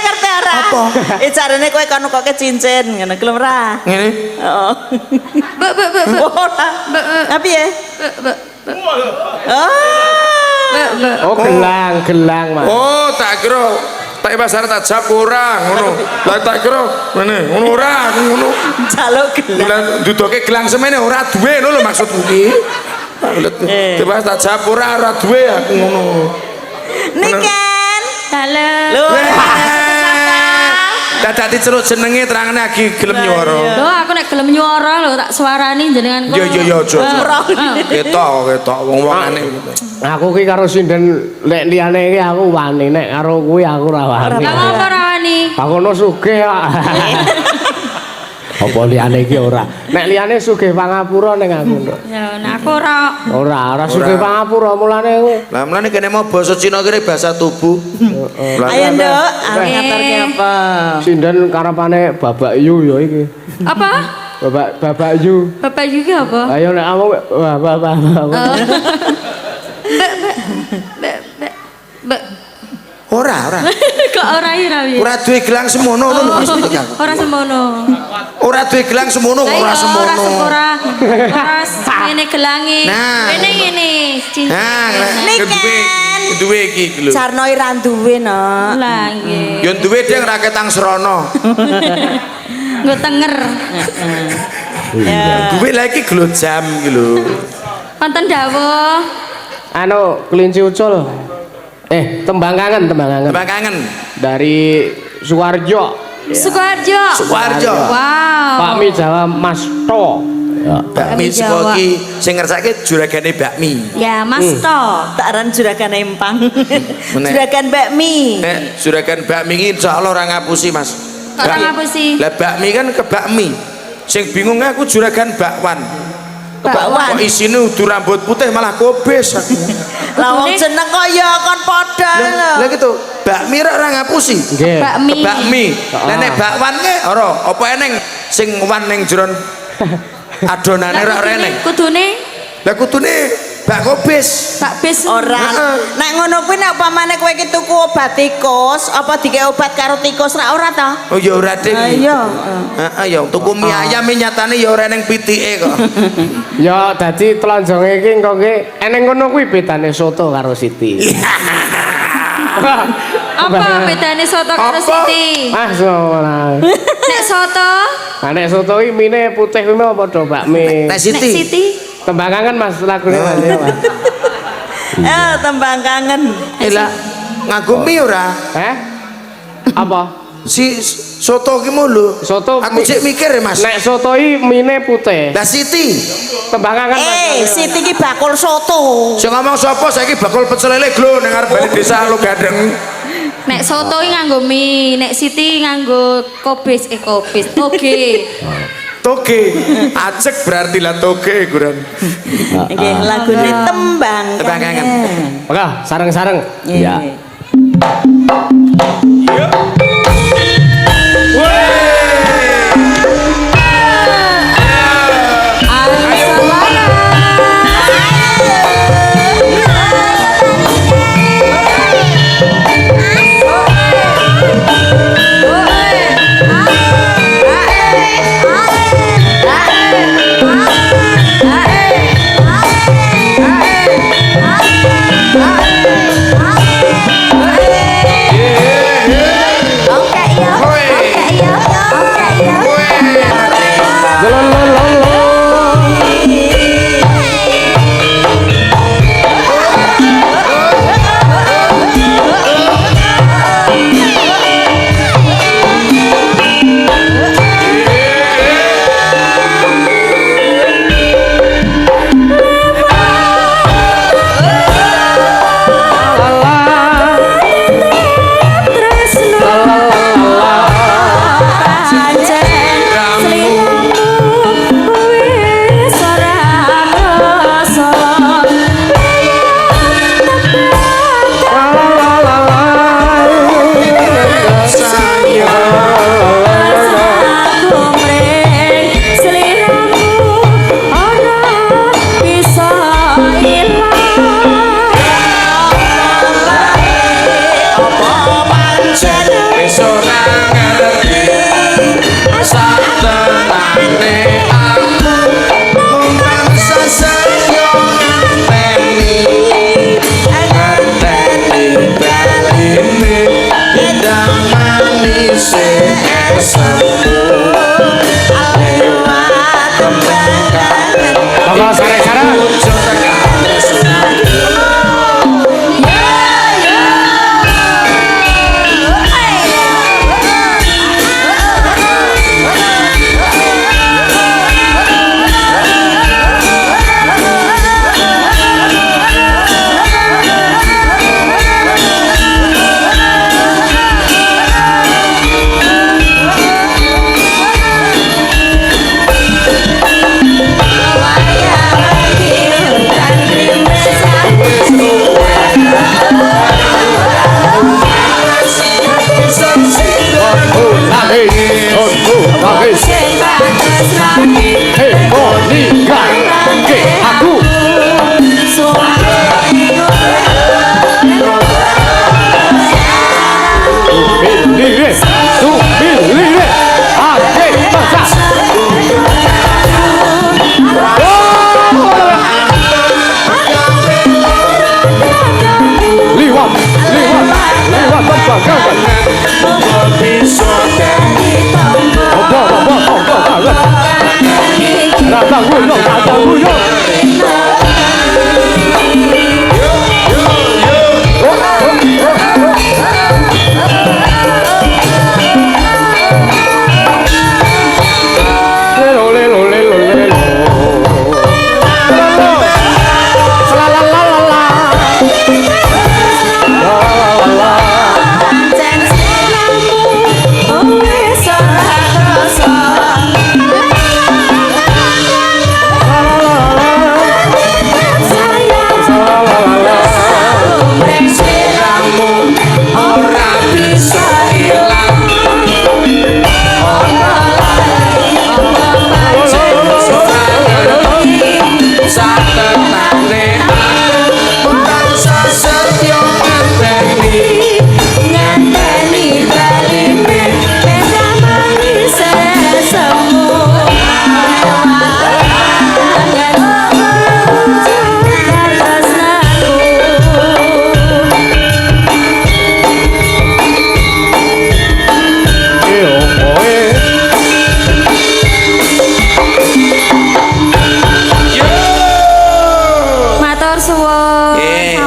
Ngerti ora? Apa? Carane kowe kono koke cincin ngono gelem ora? Ngene. Heeh. Mbak. Ora. Tapi ya? Oh. Oh, gelang Mas. Oh, tak kira tak pasar tak jap ora ngono. Lah tak kira ngene, ngono ora ngono. Jaluk gelang. Lah dudoke gelang semene ora duwe ngono lho maksudku ki. Tiba tak jap ora duwe aku ngono. Niken. Halo. Lho. Dah dadi celuk jenenge terangane lagi gelem nyuara. Lho, aku nek gelem nyuara lho tak suarani jenengan kok. Yo aja. Ketok wong-wongane. Aku ki karo sinden lek liyane iki aku wani, nek karo kuwi aku ora wani. Lah ngopo ora wani? Aku ono sugih kok. Apa liyane iki ora? Nek liyane sugih pangapura ning aku, Nduk. Ya, nek aku ora. Ora sugih pangapura mulane aku. Lah mulane kene mau basa Cina kene bahasa tubuh. Ayo Nduk, arep ngaturke apa? Sinden karepane Babak Yu ya iki. Apa? Babak Yu. Bapak juga apa? Ayo nek kamu Mbak. Mbak. Ora. Kok ora ira piye? Ora duwe gelang semono ngono maksudku aku. Ora semono. Ora duwe gelang semono kok ora semono. Ora ngene gelange. Nah. Ngene cincin. Nah, Niken. duwe iki lho. Carno ora duwe no. Lah nggih. Yo duwe ding ra ketang serono. Nggo tenger. Duwe lah iki gelo jam iki lho. Wonten dawuh. Anu kelinci ucul. Tembang kangen. Tembang kangen. Dari Suwarjo. Sukoharjo. Sukoharjo. Wow. Pak Mi Jawa Mas To. Bakmi saka iki sing ngersake juragane bakmi. Ya, Mas To. Tak aran juragan empang. Menek. Juragan bakmi. Nek juragan bakmi iki insyaallah ora ngapusi, Mas. Kok ora ngapusi? Lah bakmi kan ke bakmi. Sing bingung aku juragan bakwan. Bakwan. Kok isine udu rambut putih malah kobes aku. Lah wong jeneng kok ya kon padha lho. Lah gitu, bakmi ora ngapusi. Nggih. Bakmi. Bakmi. Lah nek bakwan ke ora apa eneng sing wan ning jeron adonane ora eneng. Kudune Lah kudune bak kobes. Pak Bis. Ora. Nek ngono kuwi nek upamane kowe iki tuku obat tikus, apa dikek obat karo tikus ora ta? Oh ya ora ding. Iya. Heeh ya tuku mie ayam nyatane ya ora eneng pitike kok. Ya dadi telonjonge iki engko ki eneng ngono kuwi bedane soto karo Siti. Apa bedane soto karo Apa? Siti? Ah ora. Nek soto, Nek soto iki mine putih kuwi mau padha bakmi. Nek nek Siti. Siti. Tembang kangen Mas lagune Mas ya, Mas. Tembang kangen. Lah nganggo mie ora? Apa? Si soto ki mau lho. Soto Aku cek mikir ya, Mas. Nek soto iki mine putih. Lah Siti. Tembang kangen Mas. Siti ki bakul soto. Sing ngomong sapa saiki bakul pecel lele glo ning arep bali desa lu gadeng. Nek soto iki nganggo mie, nek Siti nganggo kobis. Oke. Toge. Acek berarti lah toge kurang. Nggih, lagune tembang Tembang kangen. Oke, sareng-sareng. Iya.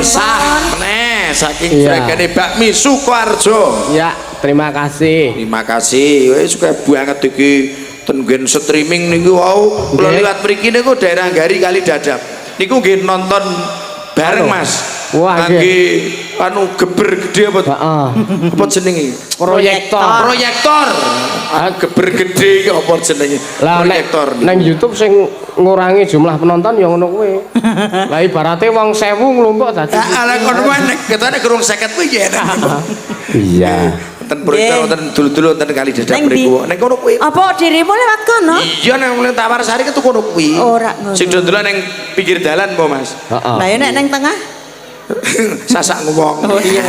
Sah meneh saking Iya. jregane bakmi Sukoharjo. Ya, terima kasih. Terima kasih. Wis suka banget iki ten nggen streaming niku wau. Kula Nggih. liwat mriki niku daerah Gari Kali Dadap. Niku nggih nonton bareng Anu. Mas. Wah, Kangge anu geber gede apa? Heeh. Apa jenenge? Proyektor. Proyektor. Geber gede iki apa jenenge? Lah Proyektor. nang YouTube sing ngurangi jumlah penonton ya ngono kuwi. Lah ibarate wong 1000 nglumpuk dadi. Ala kon nek ketane gerung 50 kuwi ya. Iya. Wonten proyektor wonten dulu-dulu wonten Kali Dadap Neng di? mriku. Nek kono kuwi. Apa dirimu lewat kono? Iya nang mulai Tawarsari ketu kono kuwi. Ora ngono. Sing dodolan nang pinggir dalan po Mas. Heeh. Lah ya nek neng tengah. Sasak ngomong. Oh, iya.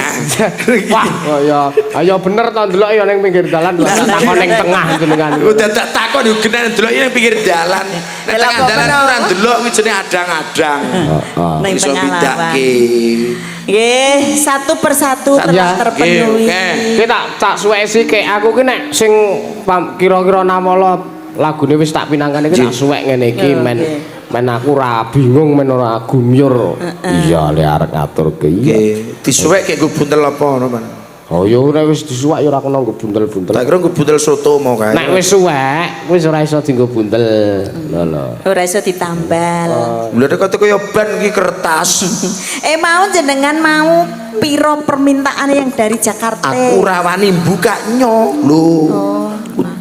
Wah, oh ya. Ayo bener to ndelok ya ning pinggir dalan lho takon ning tengah jenengan. Udah tak takon yo genen ndelok nang pinggir dalan. Nek Lah, tengah kok dalan ngono? ora ndelok kuwi jenenge adang-adang. Heeh. Neng Iso tengah bidake. Nggih, satu persatu Ya, telah terpenuhi. oke. Ki tak suwek sik aku ki nek sing kira-kira namala lagune wis tak pinangkan iki tak suwek ngene iki men men aku ora bingung men ora gumyur. Iya le arek ngatur ki. Nggih, disuwek kek nggo buntel apa ngono, Mas. Oh ya ora wis disuwek ya ora kena nggo buntel-buntel. Tak kira nggo buntel soto mau kae. Nek wis suwek wis ora iso dienggo buntel. Lho. Ora iso ditambal. Lha nek kate kaya ban iki kertas. Mau jenengan mau piro permintaan yang dari Jakarta? Aku ora wani mbukanya. Lho.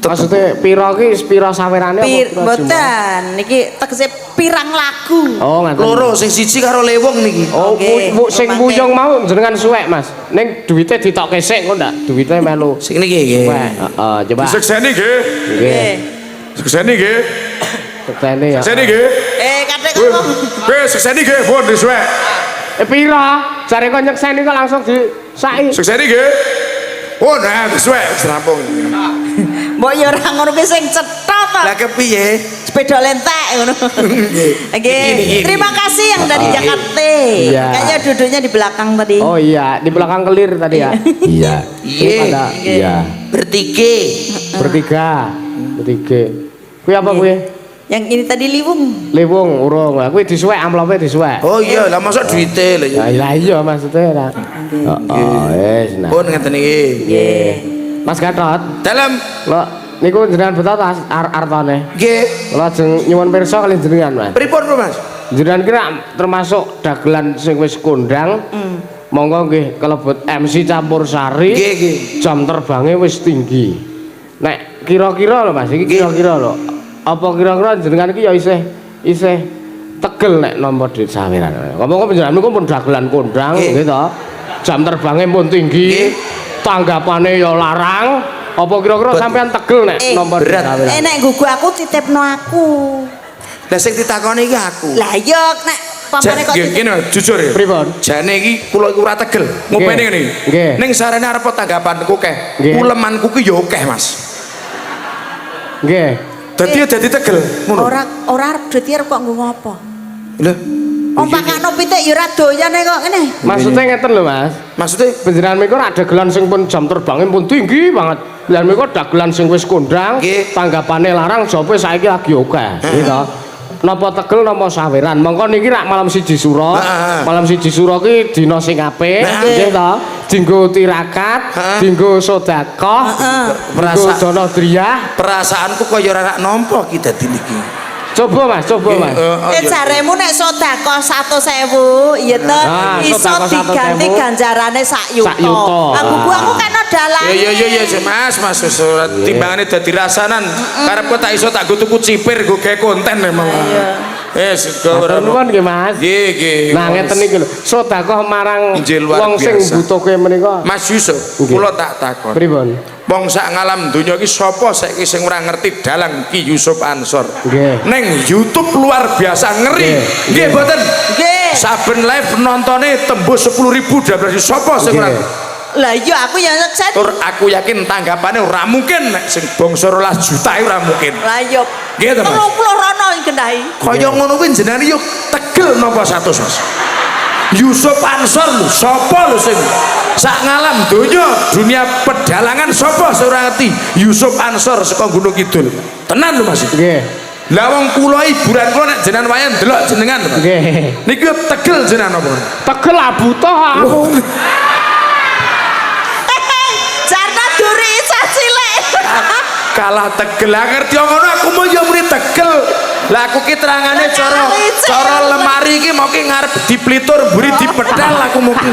Maksudnya pira ki pira sawerane apa pira jumlah? Mboten, niki tegese pirang lagu. Oh ngaten. Loro sing siji karo lewong niki. Oh, Oke, sing mangke. muyung mau jenengan suwek, Mas. Ning duwite ditokke sik kok ndak duwite melu. Sing niki nggih. Suwek. Heeh, coba. Sekseni nggih. Nggih. Sekseni nggih. Tektene ya. Sekseni nggih. Kadek ngomong. Wis sekseni nggih, pun disuwek. Pira? Jare kok nyekseni kok langsung disaki. Sekseni nggih. Oh, nah, disuwek wis rampung. Mbok ya ora ngono ki sing cetha to. Lah kepiye? Sepeda lentek ngono. Nggih. Gini. Terima kasih yang dari Jakarta. Iya. Kayaknya duduknya di belakang tadi. Oh iya, di belakang kelir tadi ya. Iya. Iya. Pada iya. Bertike. Bertiga. Bertiga. Kuwi apa kuwi? Yang ini tadi liwung. Liwung urung. Lah kuwi disuwek amplope disuwek. Oh iya, lah masa duite lho ya. Ya lah iya maksudnya ora. Heeh, wis nah. Pun ngeten iki. Nggih. Mas Gatot, Dalam lo niku jenengan beto ta artane. nggih. Kula ajeng nyuwun pirsa kalian jenengan, Mas. Pripun, Mas? Jenengan kira termasuk dagelan sing wis kondang. Monggo nggih kelebet MC campursari. Nggih, nggih. Jam terbangnya wis tinggi. Nek kira-kira lho Mas, iki kira-kira lho. Apa kira-kira jenengan iki ya isih tegel nek nampa dhuwit saweran. Ngomong panjenengan niku pun dagelan kondang Nggih. nggih to. Jam terbangnya pun tinggi. Tanggapane ya larang. Apa kira-kira sampean tegel nek nampa dhuwit berat. saweran? Nek gugu aku titipno aku. Lah sing ditakoni iki aku. Lah iya nek pamane kok Nggih, ngene jujur ya. Pripun? Jane iki kula iku ora tegel. Ngopeni ngene. Nggih. Ning sarene arep tanggapanku keh. Nggih. Ulemanku ki ya akeh, Mas. Nggih. Dadi ya dadi tegel ngono. ora arep duit arep kok nggo ngopo? Lho. Ompakno pitik ya ora doyane kok ngene. Maksudnya ngeten lho Mas. Maksudnya Panjenengan menika rak dagelan sing pun jam terbangnya pun tinggi banget. Lah menika dagelan sing wis kondang, Nggih. tanggapane larang, jope saiki lagi akeh. Gitu. Napa tegel napa saweran. Mongko niki rak malam siji suro. Heeh. Malam siji suro ki dina sing apik, nggih to. Dinggo tirakat, dinggo sedekah, dinggo Perasa- dana driyah. perasaanku kaya ora nampa ki dadi niki. Coba Mas, coba Mas. Jaremu nek sedekah 100.000, iya to. Ah, Iso sedekah 100.000. diganti ganjarane sak yuta. Sak yuta. Aku kan dalan. Ya Mas, wis ora timbangane dadi rasanan. Karepku tak iso tak go tuku cipir go gawe konten memang. Wis ora ono. Nuwun nggih Mas. Nggih. Nah ngeten iki lho, sedekah marang Injil luar wong sing biasa. butuhke menika. Mas Yusuf, Nggih. kula tak takon. Pripun? Wong sak ngalam donya iki sapa saiki sing ora ngerti dalang Ki Yusuf Ansor? Nggih. Neng YouTube luar biasa ngeri. Nggih. Nggih mboten? Nggih. Saben live nontone tembus 10.000 berarti sapa sing ora? Nggih. Lah iya aku ya nyeksen. Tur aku yakin tanggapane ora mungkin nek sing bangsa 12 juta ora mungkin. Lah iya. Nggih to, Mas? 30 rono iki gendahi. Kaya ngono kuwi jenengan yo tegel napa 100 Mas. Yusuf Ansor lho, sapa lho sing sak ngalam donya dunia pedalangan sapa sing ora ngerti Yusuf Ansor saka Gunung Kidul. Tenan lho Mas. Nggih. Lah wong kula hiburan kula nek jenengan wayan delok jenengan. Nggih. Niki tegel jenengan apa? Tegel butuh aku. Jarna duri cilik. Kalah tegel. Lah ngerti ngono aku mau yo muni tegel. Lah aku ki terangane cara lemari iki mau ki ngarep diplitur mburi dipedal aku mau ki.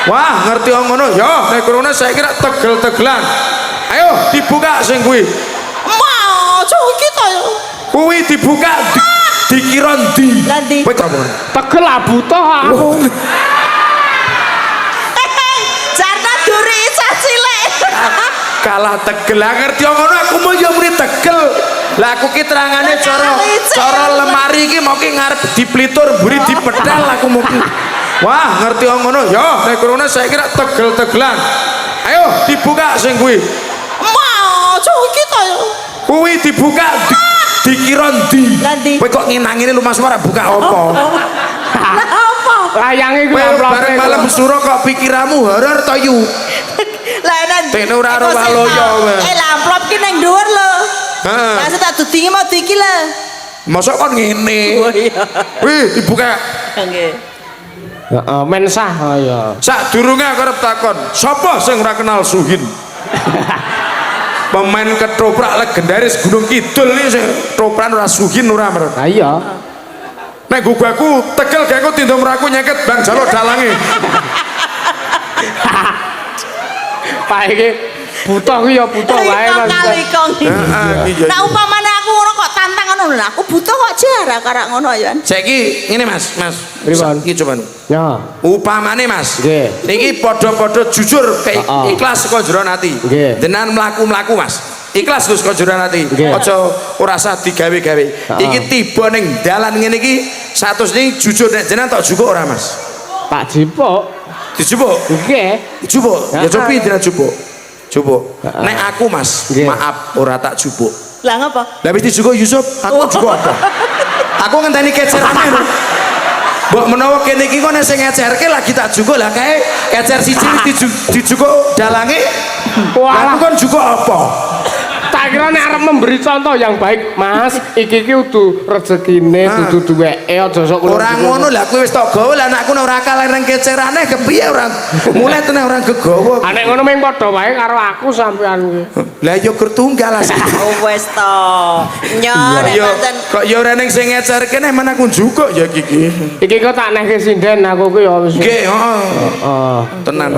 Wah, ngerti ngono yo nek krone saya kira tegel-tegelan. Ayo dibuka sing kuwi. Mau cuci to yo. Kuwi dibuka dikira ndi? Lah ndi? Kowe apa? Tegel butuh aku. Jarna duri cilik. Kalah tegel. Lah ngerti ngono aku mau yo muni tegel. Lah aku ki terangane cara lemari iki mau ki ngarep diplitur mburi dipedal aku mau ki. Wah, ngerti ngono yo nek krone saya kira tegel-tegelan. Ayo dibuka sing kuwi. Mau cuci to yo. Kuwi dibuka dikira ndi? Lah ndi? Kowe kok nginang-ngene lu Mas ora buka apa? Lah apa? Layange kuwi Kowe amplope. bareng malam suro kok pikiranmu horor to yu? Lah enak. Dene ora ro waloyo kowe. Lah amplop ki ning dhuwur lho. Heeh. Maksud tak dudingi mau iki lho. Mosok kon ngene. Wih, dibuka. Nggih. Heeh, mensah ya. Sadurunge aku arep takon, sapa sing ora kenal Suhin? Pemain ketoprak legendaris Gunung Kidul ini sing topran ora Suhin ora mer. Lah iya. Nek gugaku Tegel gak aku tindom raku nyeket Bang Jalo dalange. Pak iki butuh ku ya butuh wae Mas. Kali kong. Iya. Nah umpamane aku ngono kok tantang ngono lho. Aku butuh kok jarak karak ngono ya. Saiki ngene Mas. Pripun? Iki coba. Ya. Upamane Mas. Nggih. Niki padha-padha jujur ikhlas saka jero ati. Nggih. Tenan mlaku-mlaku Mas. Ikhlas Gus saka jero ati. Nggih. Aja ora usah digawe-gawe. Iki tiba ning dalan ngene iki satus ning jujur nek jenengan tok jupuk ora Mas? Pak Jipuk. Dijupuk. Nggih. Jupuk. Ya cobi dina jupuk. Jupuk. Nek aku Mas, Nggih. maaf ora tak jupuk. Lah ngapa? Lah wis dijupuk Yusuf, aku jupuk apa? Aku ngenteni kecerane lho. Mbok menawa kene iki kok nek sing ngecerke lagi tak jupuk lah kae kecer siji wis dijupuk dalange. Lah aku kon jupuk apa? Tak kira nek arep memberi contoh yang baik, Mas. Iki kudu rezekine, dudu duweke aja sok Ora ngono lah kuwi wis tok gawe lah anakku nek ora kalah nang kecerane kepiye ora mulai tenan ora gegawa. Ah nek ngono meng padha wae karo aku sampean kuwi. Lah yo gur tunggal asli. Oh wis to. Nyon nek Yo pancen kok yo ora ning sing ngecerke nek men aku njukuk ya iki. Iki kok tak nehke sinden aku kuwi ya wis. Nggih, heeh. Heeh. Tenan.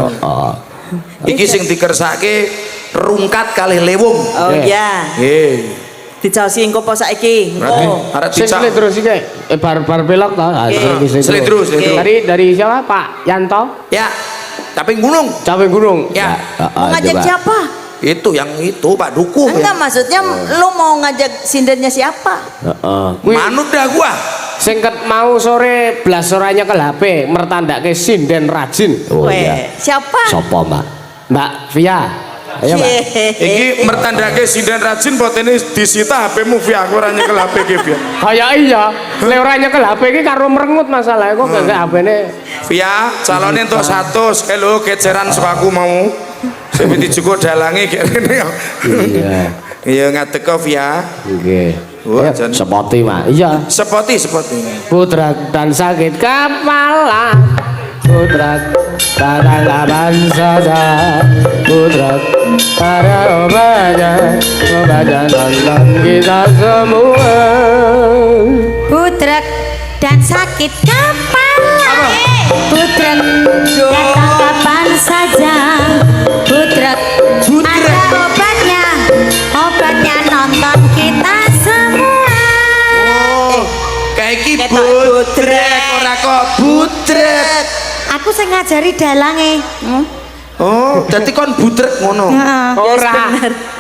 Iki sing dikersake rungkat kalih lewung. oh iya. Nggih. Dicaosi engko apa saiki? Engko. Arep Sing dicak. terus iki bar belok to. Slidru. Dari siapa? Pak Yanto? Ya. Tapi gunung. Capek gunung. Ya. Mau ngajak siapa? Itu yang itu Pak Duku. Enggak maksudnya lu mau ngajak sindennya siapa? Heeh. Kuwi Manut dah gua. sing ket mau sore blas soranya ke HP mertandake sinden rajin. Weh, siapa? Sopo, Mbak? Mbak Via. Ayo, Mbak. Iki mertandake sinden rajin potene disita HP-mu via aku ora nyekel HP ki via. Kayak iya, lek ora nyekel HP iki karo merengut masalahe kok gak HP-ne. Via calone entuk 100 lho keceran saka aku mau. Sing dijukuk dalange kene. Iya. Iya ngadeg kok via. Nggih. Wah, jan Sepoti, Mak. Iya. sepoti. Putra dan sakit kepala. Putra kadang-kadang saja. Putra ada obatnya nonton kita semua. Budrek dan sakit kepala. Budrek datang kapan saja. Budrek ada obatnya nonton kita semua. Kayak iki budrek ora kok budrek. Aku sing ngajari dalange. Oh, dadi kon budrek ngono. Ora.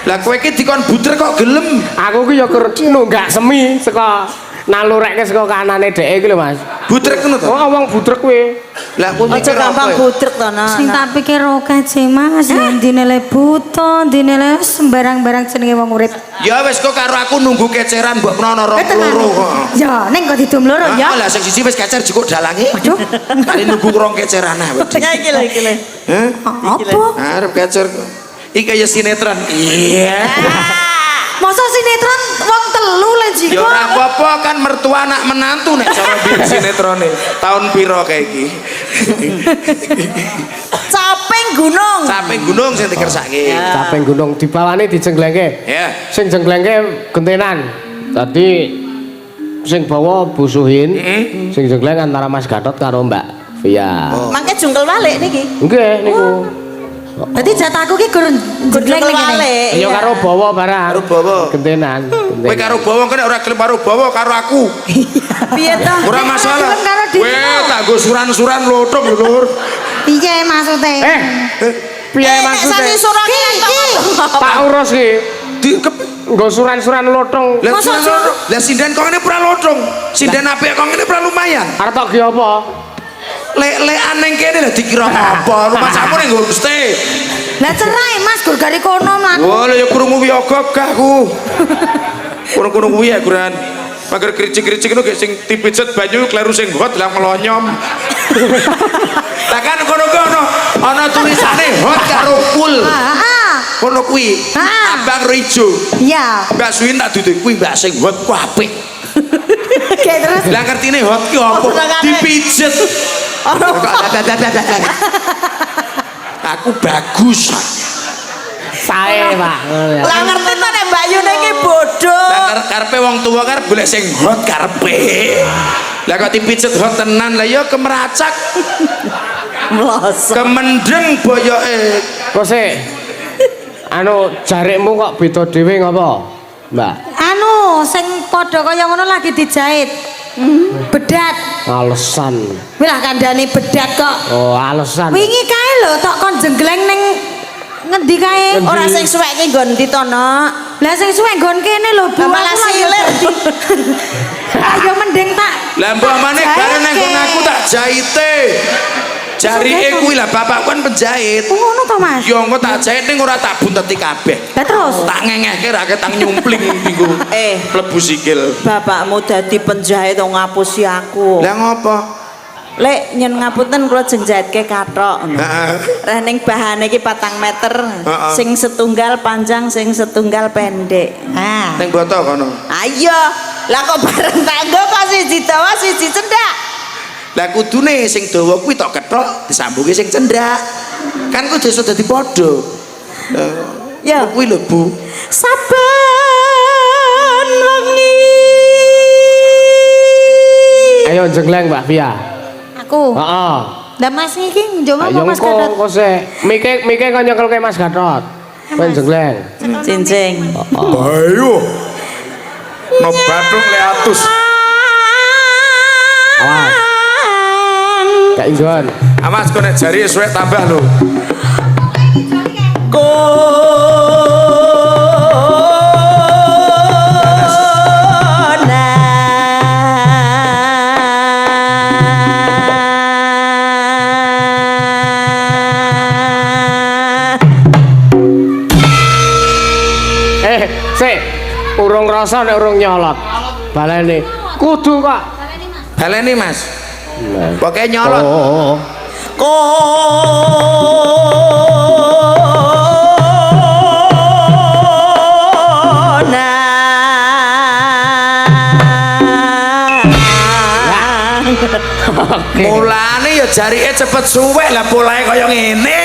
Lah kowe iki dikon budrek kok gelem. Aku ki ya gur nunggak semi saka nalurekke saka kanane dhek iki lho, Mas. Budrek ngono to. Oh, wong budrek kuwi. Lah aku Aja mikir gampang apa ya? budrek to, Nak. Sing tak pikir oke sih Mas, dine le buta, dine le sembarang-barang jenenge wong urip. Ya wis kok karo aku nunggu keceran mbok menawa rong loro kok. Ya, ning kok didum loro ya. Lah sing siji wis kecer jukuk dalange. Aduh. Kali nunggu rong keceran ae wedi. Ya iki lho. Heh? Apa? Arep kecer. Iki kaya sinetron. Iya. Masa sinetron wong telu lah Ya jiko. ora apa-apa kan mertua anak menantu nek cara biyen sinetrone. Tahun piro kayak iki? Caping gunung. Caping gunung sing dikersake. Caping gunung dibawane dijengglengke. Ya. Sing jengglengke gentenan. Dadi sing bawa busuhin, sing jenggleng antara Mas Gatot karo Mbak Via. Mangke jungkel balik niki. Nggih niku. Dadi jatahku ki gur jegleng Jungkel ning kene. balik. Ya karo bawa barang. Karo bawa. Gentenan. Kowe karo bawa kene ora gelem karo bawa karo aku. Piye to? Ora masalah. Gelem karo diri. Kowe tak go suran-suran lothong lho, Lur. Piye maksude? Piye Nek sasi maksudnya? surat Tak urus ki. Di Nggo suran-suran lothong. Lah lah sinden kok ngene pura lothong. Sinden apik kok ngene pura lumayan. Arep tak ki apa? Lek-lekan ning kene lah dikira apa? Rumah samu ning nggo mesti. Lah cerai Mas gur gari kono mlaku. Wah, lha ya krungu wiyaga gahku. Kono-kono kuwi ya, Guran. Mager kricik-kricik ngono sing dipijet banyu kleru sing hot lah melonyom. Lah kan kono-kono ana tulisane hot karo cool. Heeh. Kono kuwi Ah. abang rijo. Iya. Mbak Suwin tak duduk kuwi mbak sing hot ku apik. Oke terus. Lah ngertine hot ki apa? Dipijet. Aku bagus. Sae, Pak. Ngono ya. Lah ngerti to nek Mbak Yune iki bodoh. Lah karepe wong tuwa kan golek sing hot karepe. Lah kok dipijet hot tenan lah ya kemeracak. Mlosok. Kemendeng boyoke. Kok sik? Anu jarikmu kok beda dhewe ngopo? Mbak. Anu sing padha kaya ngono lagi dijahit. Bedat. Alasan. Wilah kandhane bedat kok. Oh, alasan. Wingi kae lho tok kon jenggleng ning ngendi kae? Ora sing suwek ki nggon ndi to, Nok? Lah sing suwe nggon kene lho Bu. Malah Aku lagi silir. Ayo mending tak. Lah mbok amane bareng nang nggon aku tak jahite. Jarike kuwi lah bapakku kan penjahit. Oh, ngono to Mas? Yo engko tak jahit ning ora tak bunteti kabeh. Lah terus. Tak ngengehke ra ketang nyumpling minggu. Mlebu sikil. Bapakmu dadi penjahit wong ngapusi aku. Lah ngopo? Lek nyen ngapunten kula jenjahitke kathok ngono. Heeh. Reh ning bahane iki 4 meter. Heeh. Sing setunggal panjang, sing setunggal pendek. Ah. Ning boto kono. Ayo, lah kok bareng tangga kok siji dawa siji cendak. Lah kudune sing dawa kuwi tok kethok disambungi sing cendak. Kan ku desa dadi padha. Ya, Kuwi lho Bu. saben wengi. Ayo jenggleng Mbak Via. Aku. Heeh. Lah Mas iki njowo Ayo apa Mas engko Gatot? kok sik. Mike kok nyekelke Mas Gatot. Kowe jenggleng. Cincing. Ayo. No bathuk le atus. Awas. Gak inggon. Awas kok nek jari suwek tambah lho. Sik. Urung rasa nek urung nyolot. Baleni. Kudu kok. Baleni Mas. Pokoke nyolot. Oh. Mulane ya jarike cepet suwek lah polahe kaya ngene.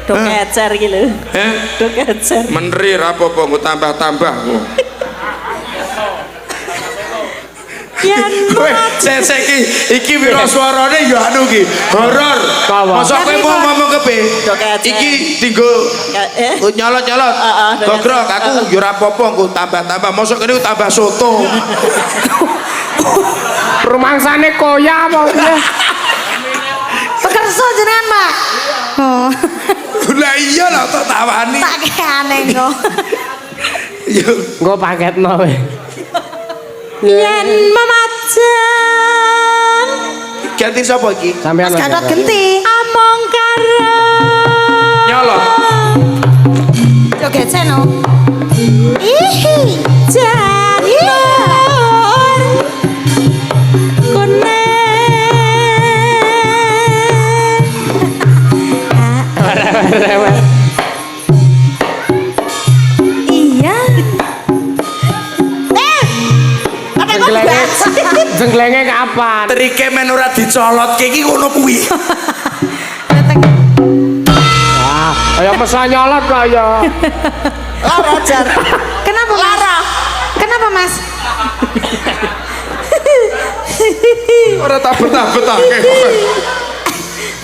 Do kecer iki lho. Heh. Do kecer. Menteri ra apa-apa nggo tambah-tambah. Yen Kowe sesek iki wira suarane ya anu ki horor. Masa kowe mau ngomong kepe? Iki dienggo nyolot-nyolot. Gogrok aku ya ora apa-apa nggo tambah-tambah. Mosok kene tambah soto. Rumangsane koya apa piye? Pekerso jenengan, Mbak. Oh. Lah iya lah tak tawani. Tak aneh kok. Yo. Nggo paketno we. yen memajan Ganti sapa iki? Sampeyan. Mas Gatot genti. among karo Nyolot. Joget seno. Ihi. janur kuning Iya. kapan? Trike men ora dicolotke iki ngono kuwi. Ah, kaya mesa nyolot kaya. Lara jar. Kenapa Mas? Lara. Kenapa Mas? Ora tak betah-betahke.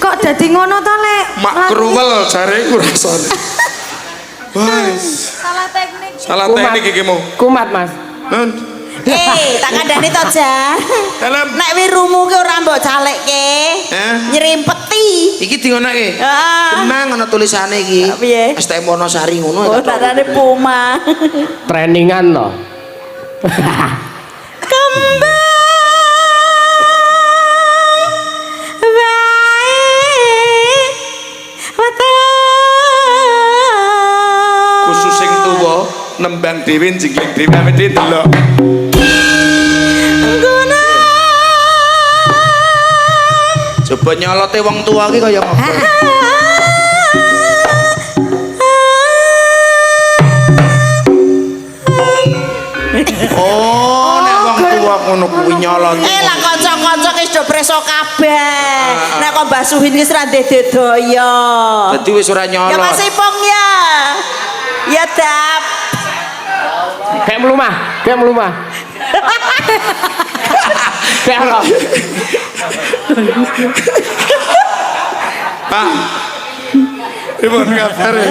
Kok dadi ngono to, Lek? Mak kruwel jare iku rasane. Wes. Salah teknik. Salah teknik iki mau. Kumat, Mas. Tak kandhani to jar. Dalam. Nek wirumu ki ora mbok calekke. Nyerimpeti. Iki dingonake. Heeh. Tenang ana tulisane iki. Piye? STM Wonosari ngono. Oh, darane Puma. Trainingan to. Kembang baik Khusus sing tuwa nembang dhewe jingling dhewe ame dhewe delok. Coba nyolote wong tua ki kaya ngopo. Oh, nek wong tua ngono kuwi nyolote. lah kanca-kanca wis do preso kabeh. Nek kok Mbah Suhin wis ra dedaya. Dadi wis ora Ya nyolot. Mas Ipong ya. Ya Dap. Kayak melumah, kayak melumah. Kayak apa? Pak. Pripun kabare?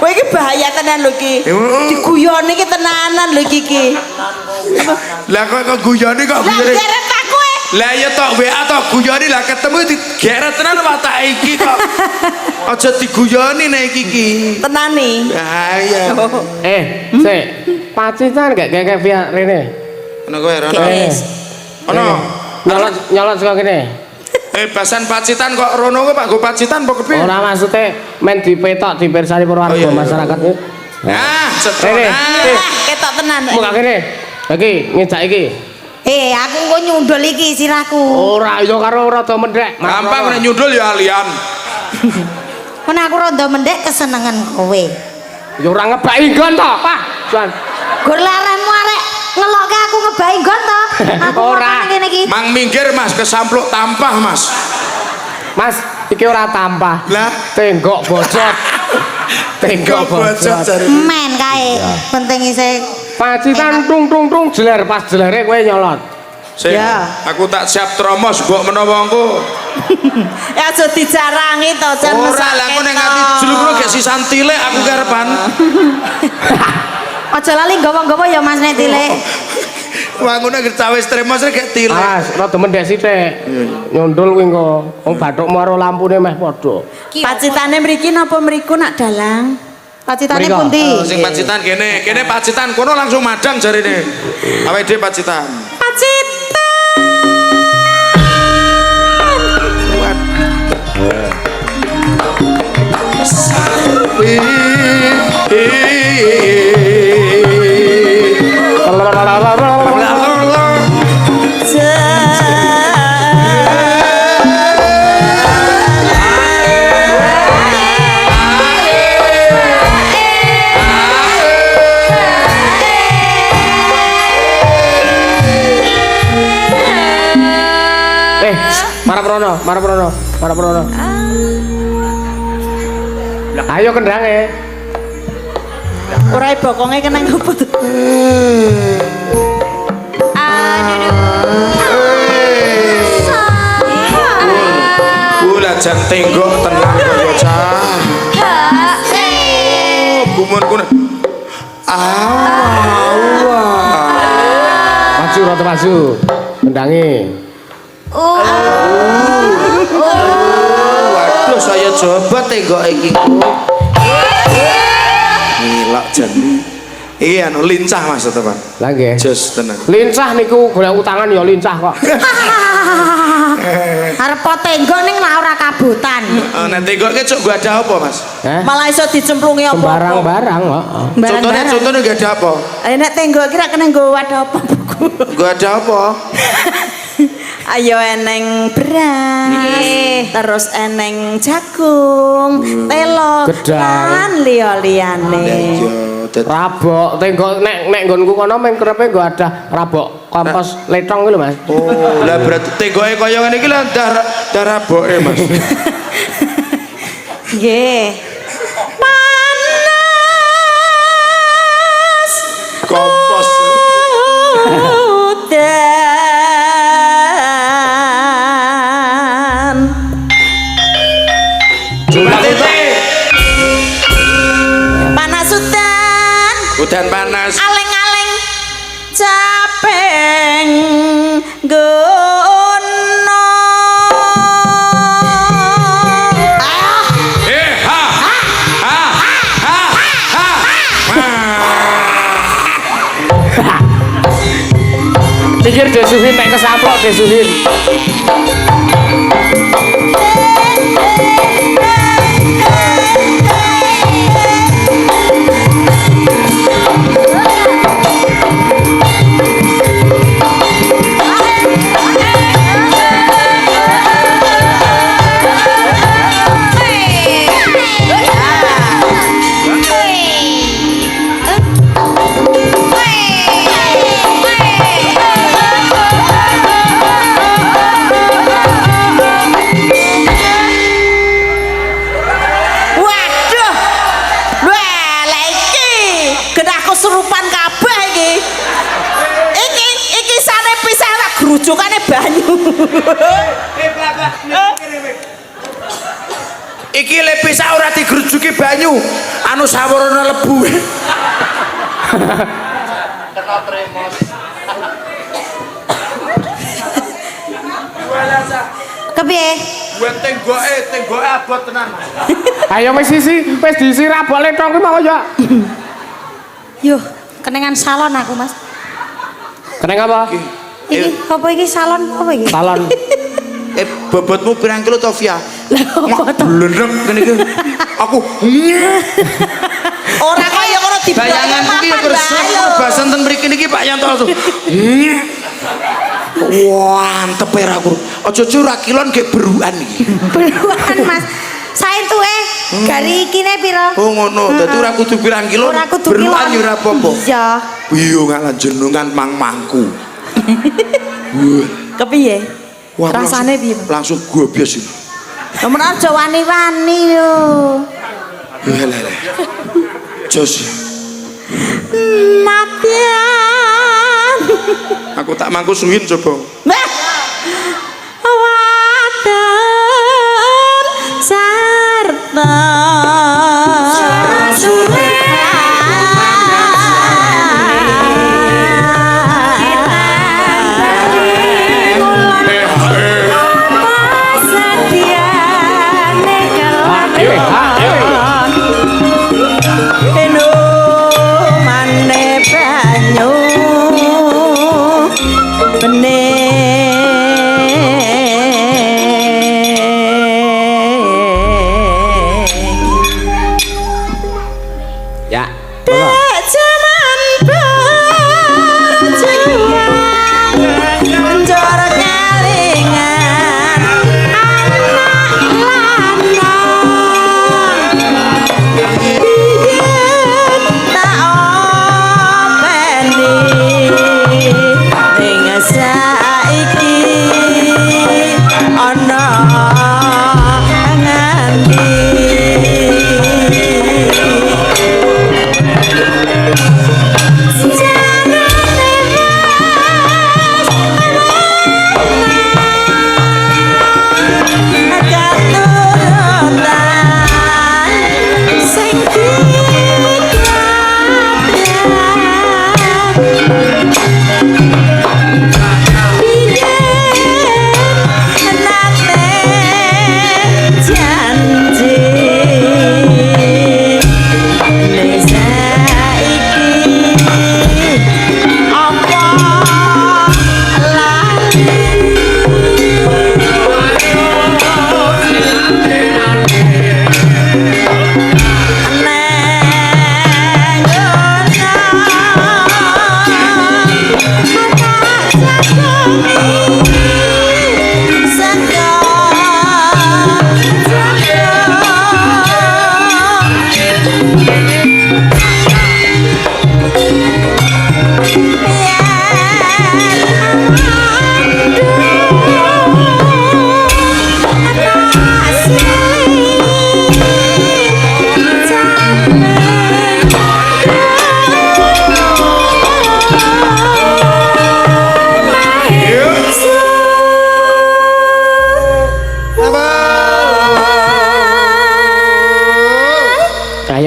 Wah iki bahaya tenan lho iki. Diguyoni iki tenanan lho iki. Lah kok guyoni kok Lah guyoni. geret aku e. Lah ya tok WA tok guyoni lah ketemu digeret tenan watak iki kok. Aja diguyoni nek iki. Tenani. Bahaya. Sik. Pacitan gak kayak via rene. Ono kowe Rono. Ono. Nyolot saka kene. Bahasan Pacitan kok Rono kok Pak go Pacitan apa kepiye? Ora maksude men dipetok dipirsani Purworejo Oh, iya. masyarakat iki. Nah, Rene. sedona. Ketok tenan. Muka kene. Iki ngejak iki. Aku kok nyundul iki sirahku. Ora iya karo rada mendek. Gampang nek nyundul ya alian. Mun aku rada mendek kesenengan kowe. Ya ora ngebaki nggon to, Pak. Suan. Gur laranmu arek ngelokke aku ngebai nggon to. Aku Ora. ngene iki. Mang minggir Mas kesampluk tampah Mas. Mas, iki ora tampah. Lah, Tenggok bocot. Tenggok bocot. jare. Men kae. Penting isih Pacitan tung tung tung jeler pas jelere kowe nyolot. Sing Ya. aku tak siap tromos mbok menawa engko. Ya aja dijarangi to jan Ora lah aku nek ngati julukno gek sisan tilik aku karepan. aja lali nggawa-nggawa ya Mas nek tilik. Wangune gek cawe tremos gek tilik. Mas, rada mendek sithik. Nyundul kuwi engko. Wong bathukmu karo lampune meh padha. Pacitane mriki napa mriku nak dalang? Pacitane Mriko. pundi? Sing Pacitan kene Pacitan kono langsung madang jarine. Awake dhewe Pacitan. Marap Rono. Ayo kendange. Ora bokonge kenang opo to? Gula jan tenggok tenang kaya cah. Gumun kuna. Maju rada maju. Kendange. Waduh saya coba tenggok iki. Gila jan. Iya anu lincah Mas teman. Lah nggih. Jos tenan. Lincah niku golek utangan ya lincah kok. Arep tenggok ning lah ora kabutan. Nek tenggok ki cuk gua ada apa Mas? Malah iso dicemplungi apa? Sembarang barang kok. Contohnya gak ada apa? Nek tenggok kira kena nggo wadah apa buku? Gua ada apa? Ayo eneng beras, terus eneng jagung, telo, Gedang. lan liya-liyane. Iya, Rabok tenggok nek nggonku kono meng kerepe nggo ada rabok kompos letong gitu Mas. Oh, lah berarti tenggoke kaya ngene iki lah darah boke, Mas. Nggih. Kompos. Udan. Panas udan. Udan panas. Aleng-aleng capeng gono. Pikir desuhin nek kesaplok desuhin. Waduh. Wah, lah iki genahku serupan kabeh iki. Iki sane pisah lah gerujukane banyu. Iki le pisah ora digrujuki banyu, anu saworana lebu. Kepiye? Buat tenggoke abot tenan. Ayo wis disirap boleh letong kuwi mau ya. Yuh, kenengan salon aku Mas. Keneng apa? Iki apa iki salon apa iki? Salon. Bobotmu pirang kilo Tofia? Lah apa to? Blendrek ngene iki. Aku Ora kaya ngono bayanganku ki kersek basan ten mriki niki Pak Yanto langsung. Wah, antep era aku. Aja ora kilon gek beruan iki. Beruan Mas. Sae tuwe gari ikine pira? Oh ngono, dadi ora kudu pirang kilo. Ora kudu beruan yo ora apa-apa. Iya. Iya ngalah jenengan mang-mangku. Kepiye? Wah, Rasane piye? Langsung gobios iki. Nomor aja wani-wani lho. Lah. Jos. Matian. Aku tak mangku suwin coba. Nah. Wadon sarta banyu bening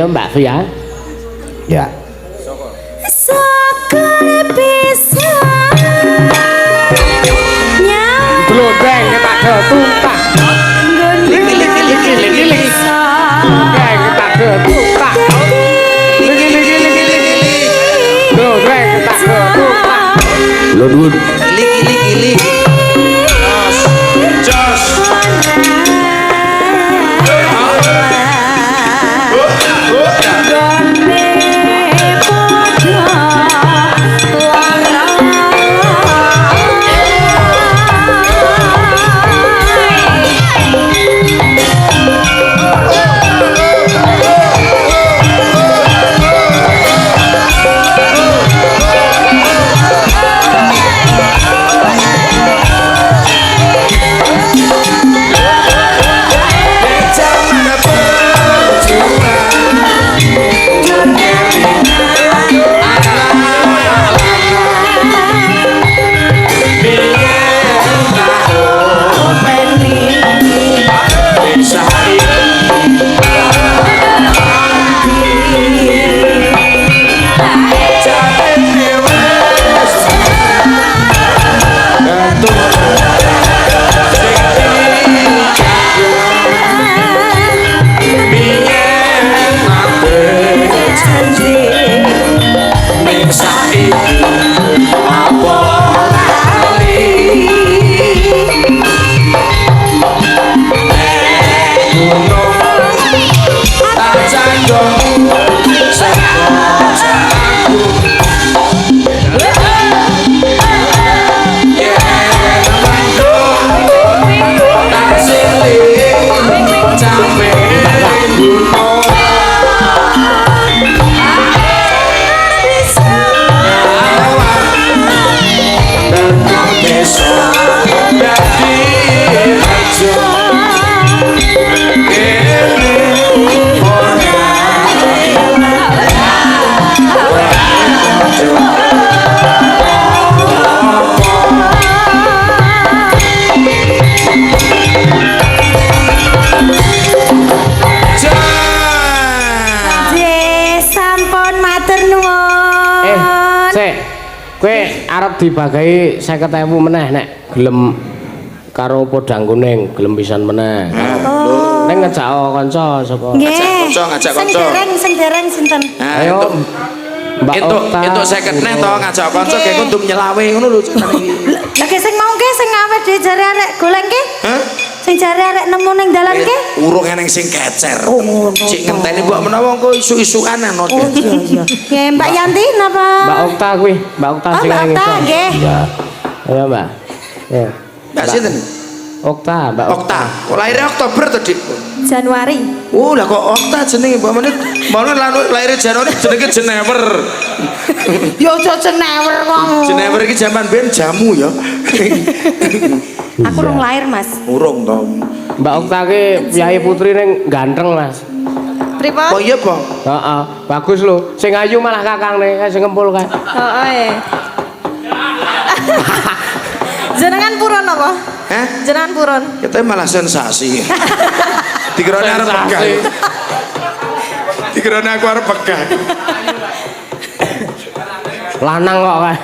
Ayo Mbak Via. Ya. Sokone bisa Glodeng tak ketutak. Liki. Glodeng tak ketutak. Liki. Glodeng tak ketutak. Lodun. Ilik. Jos. Kowe arep dibagai 50.000 meneh nek gelem karo podang kuning, gelem pisan meneh. Ning ngejak kanca sapa? Nggih. Ngajak kanca. Sing dereng sinten? Ayo Mbak Okta. Entuk 50 neh to ngajak kanca ge kudu nyelawe ngono lho jenenge iki. Lah sing mau ke sing awet dhewe jare arek goleng ke? Hah? Sing jare arek nemu ning dalan ke? Urung eneng sing kecer. Oh ngono. Cik ngenteni mbok menawa engko isu-isukan ana. Oh iya. Nggih, Mbak Yanti napa? Mbak Okta kuwi, Mbak Okta sing Mbak Okta nggih. Iya. Ayo Mbak. Ya. Mbak sinten? Okta, Mbak Okta. Kok lahirnya Oktober to, Dik? Januari. Oh, lah kok Okta jenenge mbok menit. Mono lahir Januari jenenge Jenever. Yo aja jenewer kok. Jenever iki jaman ben jamu ya. Aku urung lahir, Mas. Urung to. Mbak Okta ki piyayi putri ning ganteng, Mas. Pripun? Oh iya, Bang. Heeh, bagus lho. Sing ayu malah kakangne, sing ngempul kae. Heeh. Jenengan purun apa? Hah? Jenengan purun. Kita malah sensasi. Dikirane arep pegah. Dikirane aku arep pegah. Lanang kok kae.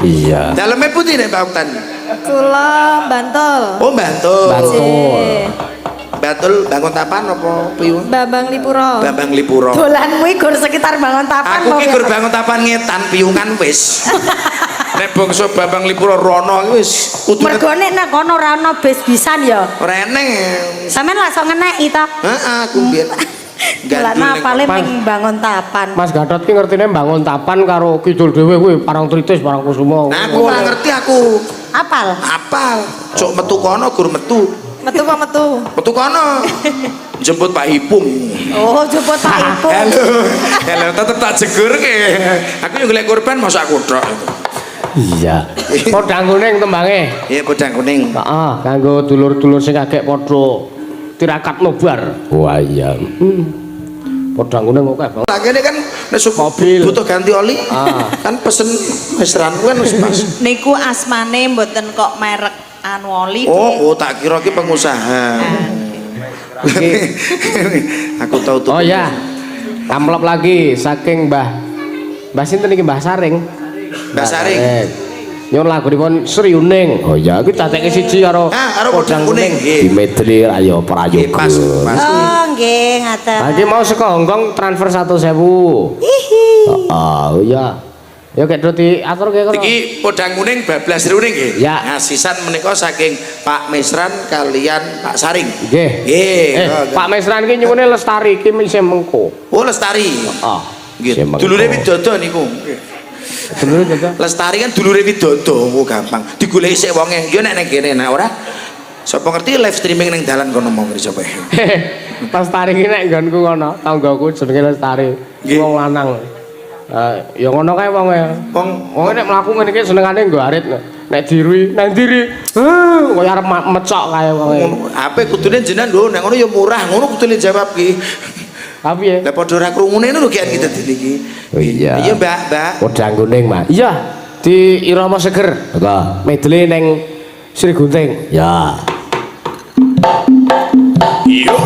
Iya. Dalamnya putih nek Mbak Oktan. Kula Bantul. Oh, Bantul. Jih. Bantul bangun tapan apa piyun? Bambang Lipuro. Bambang Lipuro. Dolanmu iki gur sekitar bangun tapan. Aku ki gur bangun tapan ngetan piyungan wis. Nek bangsa Bambang Lipuro rono wis kudu Mergo nek nang kono ora ana bis bisan ya. ora eneng. Sampeyan langsung ngeneki to. Heeh, aku mbiyen. Lah napale ping bangun tapan. Mas Gatot ki ngertine bangun tapan karo kidul dhewe kuwi Parang Tritis, Parang Kusuma. Nah, aku ora ngerti aku. Apal? Apal. Cuk metu kono gur metu. Metu apa metu? Metu kono. Jemput Pak Ipung. Oh, jemput Pak Ipung. Halo, tetep tak jegur ke. Aku yo golek korban masa aku tok. Iya. Podang kuning tembange. Iya, podang kuning. Heeh, kanggo dulur-dulur sing agek padha tirakat nobar. Wah iya. Podang kuning kok kae. Lah kene kan nek Mobil. butuh ganti oli. Kan pesen mesran kan wis pas. Niku asmane mboten kok merek anu oli. Oh, tak kira ki pengusaha. Aku tahu tuh. Oh ya. Amplop lagi saking Mbah sinten iki Mbah Saring. Mbah Saring. Nyuwun lagunipun Sriuning. Oh iya, iki tateke siji karo Podang Kuning. Dimedli ayo prayoga. Pas. Oh, nggih, ngaten. Lagi mau saka Hongkong transfer 100.000. Oh iya. Ya kek diatur kaya kono. Iki Podang Kuning bablas runing nggih. Ya. Nah, sisan menika saking Pak Mesran kalian Pak Saring. Nggih. Nggih. Pak Mesran iki nyuwune Lestari iki isih mengko. Oh Lestari. Heeh. Nggih. Dulure Widodo niku. Dulure Widodo. Lestari kan dulure Widodo, oh gampang. Digoleki sik wonge. Yo nek nang kene nek ora sapa ngerti live streaming ning dalan kono mau ngerti sapa. Lestari iki nek nggonku kono, tanggaku jenenge Lestari. Nggih. Wong lanang. Ya ngono kae wong wong nek mlaku ngene iki senengane nggo arit nek dirui nang diri kaya arep mecok kae wong Ape kudune jenengan lho nek ngono ya murah ngono kudune jawab ki. tapi ya Lah padha ora krungune lho kian kita dene iki. Oh iya. Iya Mbak. Podang Kuning Mas iya di Irama Seger medley ning Sri Gunting ya Iya.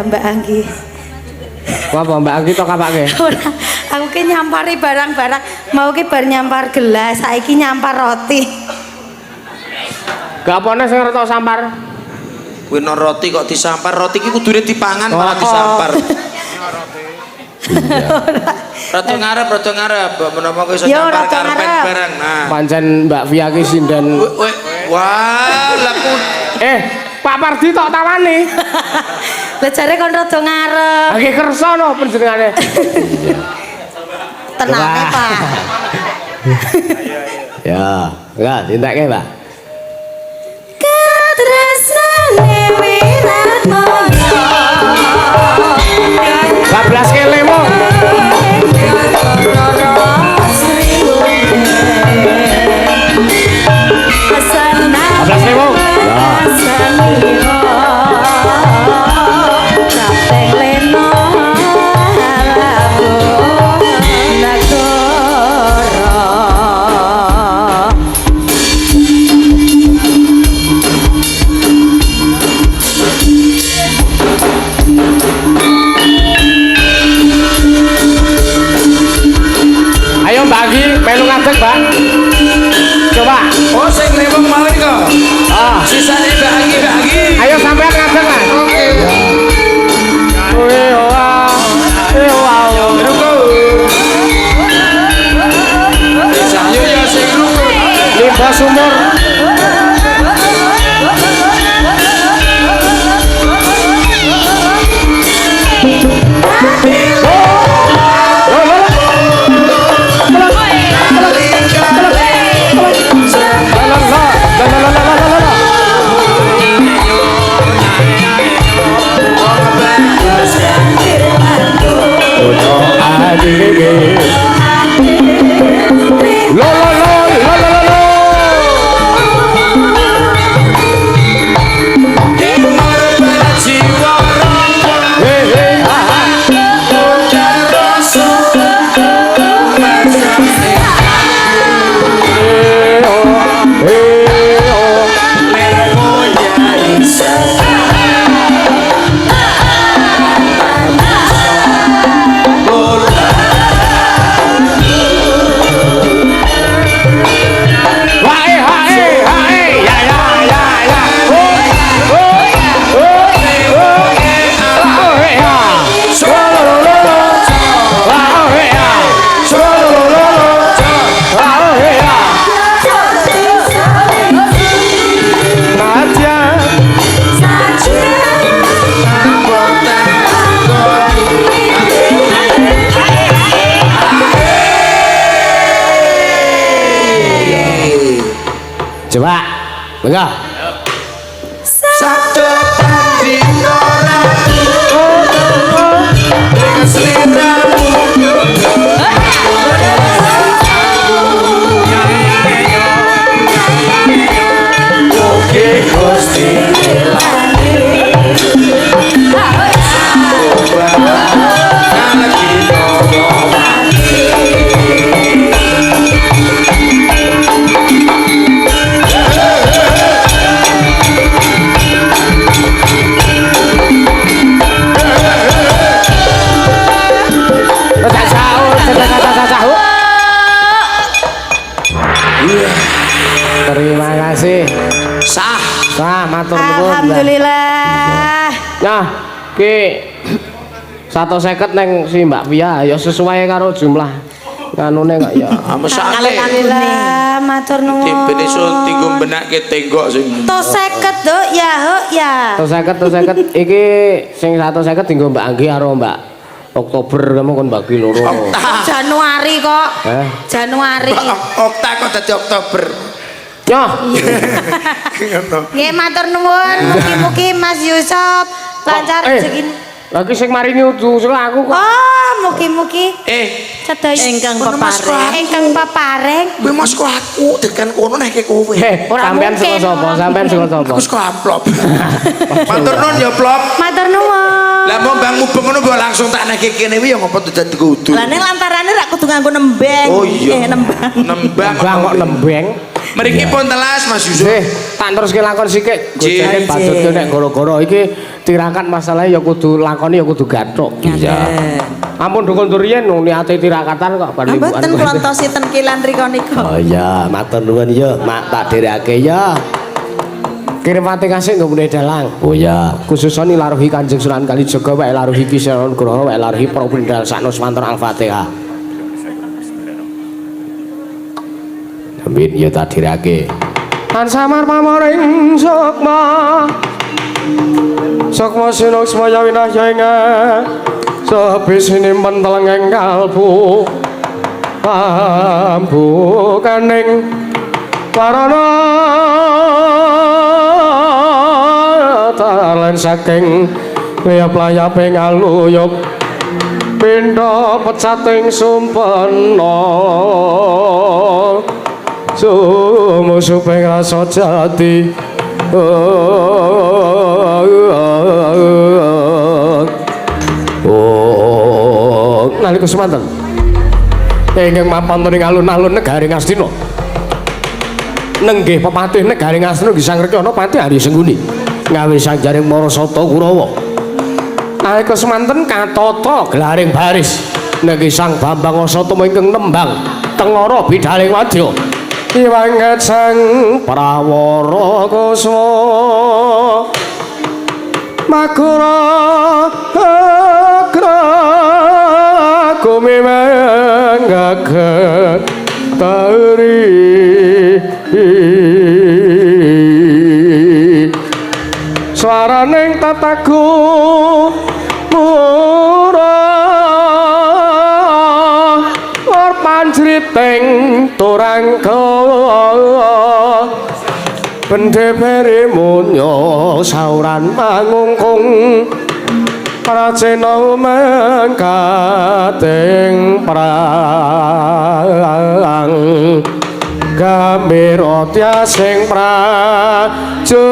Mbak Anggi. Wah, apa Mbak Anggi tok kapake? Ora, aku ki nyampari barang-barang, mau ki bar nyampar gelas, saiki nyampar roti. Gak apane sing retok sampar? Kuwi no roti kok disampar, roti ki kudune dipangan malah disampar. Rada ngarep, menapa kowe iso Yo, nyampar rada karpet ngarep. barang. Nah. Pancen Mbak Via ki sinden. Wah, laku Pak Pardi tok tawani. Lah jare kon rada ngarep. Lagi kersa no panjenengane. Tenang ya, Pak. Ya, tindakke, Pak. Katresnane wiratmana. 12 kele mo. Ayo Mbak Agi, melu ngadeg, Mbak. Coba. Oh, sing leweng mau iki kok. Ah, Sisane Mbak Agi. ayo sampean ngadeg, Mas. Oke. Ruko. Sayo ya sing ruko. Limba sumur. Coba, enggak? Sabdo pandino ratu dengan seliramu. Oke Gusti Terima kasih. sah. Nah, matur nuwun. Alhamdulillah. Nah, ki 150 neng si Mbak Via ya sesuai karo jumlah nganune kok ya. Mesake. Alhamdulillah, matur nuwun. Tipe iso tinggo benake tenggok sing. To 50 Duk, ya huk ya. 150 iki sing 150 dienggo Mbak Anggi karo Mbak Oktober kamu kon bagi loro. Januari kok. Januari. Okta kok dadi Oktober. Yo. Nggih matur nuwun, mugi-mugi Mas Yusuf lancar rezekine. Lagi sing mari nyudu aku kok. Oh, mugi-mugi sedaya Ingkang pepareng. ingkang pepareng. Kuwi mas kok aku tekan kono nek kowe. Sampean saka sapa? Sampean saka sapa? Aku saka amplop. Matur nuwun ya, Plop. Matur nuwun. Lah mau Bang Mubeng ngono mbok langsung tak neke kene kuwi ya ngopo dadi kudu. Lah ning lantarane ra kudu nganggo nembeng. Oh iya. Nembang. Nembang kok nembeng. Mriki pun telas Mas Yusuf. Tak teruske lakon sithik. Gojane Nggih. patut nek goro-goro iki tirakat masalah ya kudu lakoni ya kudu gathuk. Ngaten. Ampun dukun durian niate tirakatan kok bar mingguan. Mboten klontosi ten kilan rika nika. Oh iya, matur nuwun ya, mak tak dherekake ya. Kirim pati kasih nggo mune dalang. Oh iya, khususane laruhi Kanjeng Sunan Kalijaga wae laruhi Ki Syaron Nugroho wae laruhi para pindhal sakno semanten Al-Fatihah. Amin ya tak dherekake. Kan samar pamoring sukma. Sukma sinuk semaya winahya ing sepi sinimpen telenging kalbu. Pambukaning warana talen saking layap-layape ngaluyup pindha pecating sumpena sumusuping rasa jati nalika semanten ingkang mapan ing alun-alun negari Ngastina nenggih pepatih negari Ngastina Gesang Rekyana Pati Hari Sengguni ngawi sanjaring Marasata Kurawa nalika semanten katata gelaring baris nenggih Sang Bambang Asatama ingkang nembang tengara bidhaling wadya iwanget sang prawara kusma makura kumimangga tari swaraning tataku murah or panjriting turangka pendhepere munya sauran mangungkung pracena mangkating prang gambira tyasing prajure